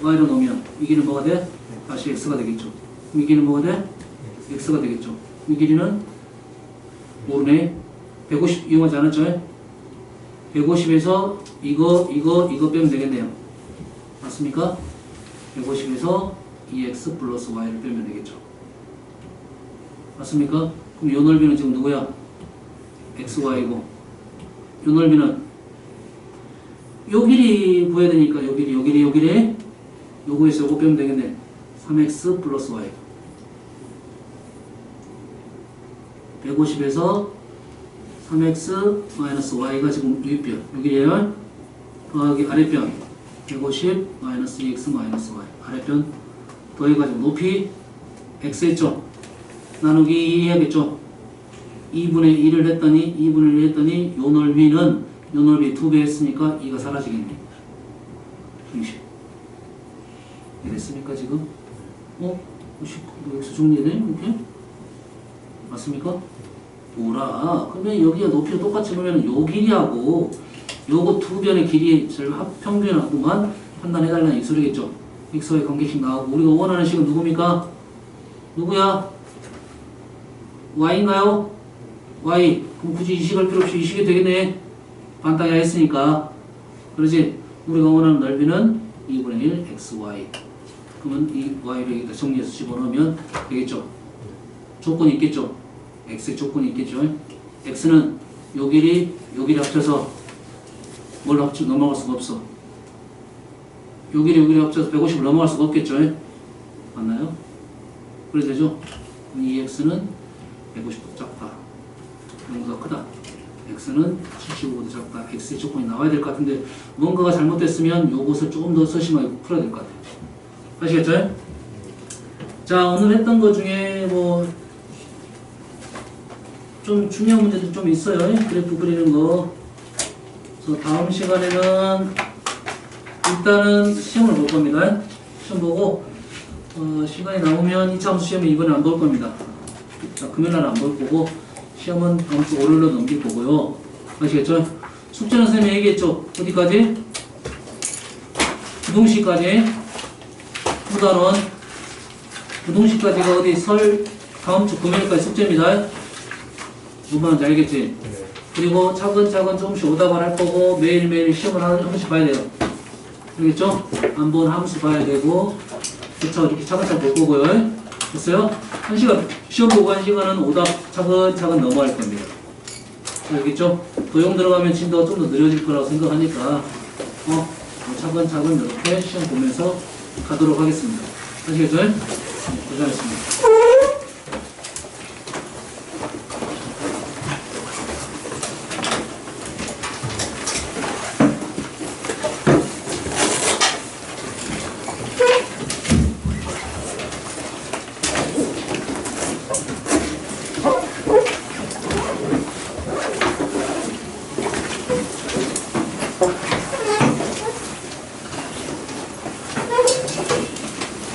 y로 놓으면 이 길이는 뭐가 돼? 다시 x가 되겠죠. 이 길이는 뭐가 돼? x가 되겠죠. 이 길이는 모르네. 150 이용하지 않았죠? 150에서 이거 빼면 되겠네요. 맞습니까? 150에서 2x 플러스 y를 빼면 되겠죠. 맞습니까? 그럼 요 넓이는 지금 누구야? x, y고 요 넓이는 요 길이 구해야 되니까 요 길이 요거에서 요거 빼면 되겠네. 3x 플러스 y 150에서 3x 마이너스 y가 지금 윗변 여기에요. 더하기 아랫변 150 마이너스 2x 마이너스 y 아랫변 더해가지고 높이 x 했죠. 나누기 2 해야겠죠. 2분의 1을 했더니 요 넓이는 요 넓이 2배 했으니까 2가 사라지겠네. 중심 이랬습니까 지금? x 정리되네 이렇게? 맞습니까? 뭐라? 그러면 여기가 높이가 똑같이 보면 요 길이하고 요거 두 변의 길이 합평균하고만 판단해달라는 이 소리겠죠. x의 관계식 나오고 우리가 원하는 식은 누굽니까? 누구야? y인가요? y. 그럼 굳이 이 식할 필요 없이 이 식이 되겠네. 반땅이 했으니까. 그러지? 우리가 원하는 넓이는 2분의 1 xy. 그러면 이 y를 여기다 정리해서 집어넣으면 되겠죠. 조건이 있겠죠. x의 조건이 있겠죠. x는 요 길이 합쳐서 뭘 넘어갈 수가 없어. 요 길이 합쳐서 150을 넘어갈 수가 없겠죠. 맞나요? 그래 되죠? 이 x는 150도 작다. 이거보다 크다. x는 75도 작다. x의 조건이 나와야 될 것 같은데 뭔가가 잘못됐으면 요것을 조금 더 서심하게 풀어야 될 것 같아요. 아시겠죠? 자, 오늘 했던 것 중에 뭐 좀 중요한 문제도 좀 있어요. 그래프 그리는 거. 그래서 다음 시간에는 일단은 시험을 볼 겁니다. 시험 보고 시간이 남으면 2차 함수 시험은 이번에 안 볼 겁니다. 자, 금요일날 안 볼 거고 시험은 다음 주 월요일로 넘길 거고요. 아시겠죠? 숙제는 선생님이 얘기했죠. 어디까지? 부동식까지. 후단원 부동식까지가 어디 다음 주 금요일까지 숙제입니다. 무슨 말인지 알겠지? 네. 그리고 차근차근 조금씩 오답을 할 거고 매일매일 시험을 한 번씩 봐야 돼요. 알겠죠? 한번 함수 봐야 되고 그쵸? 이렇게 차근차근 볼 거고요. 됐어요? 1시간 시험 보고 1시간은 오답 차근차근 넘어갈 겁니다. 알겠죠? 도형 들어가면 진도가 좀 더 느려질 거라고 생각하니까 차근차근 이렇게 시험 보면서 가도록 하겠습니다. 아시겠죠? 고생하셨습니다.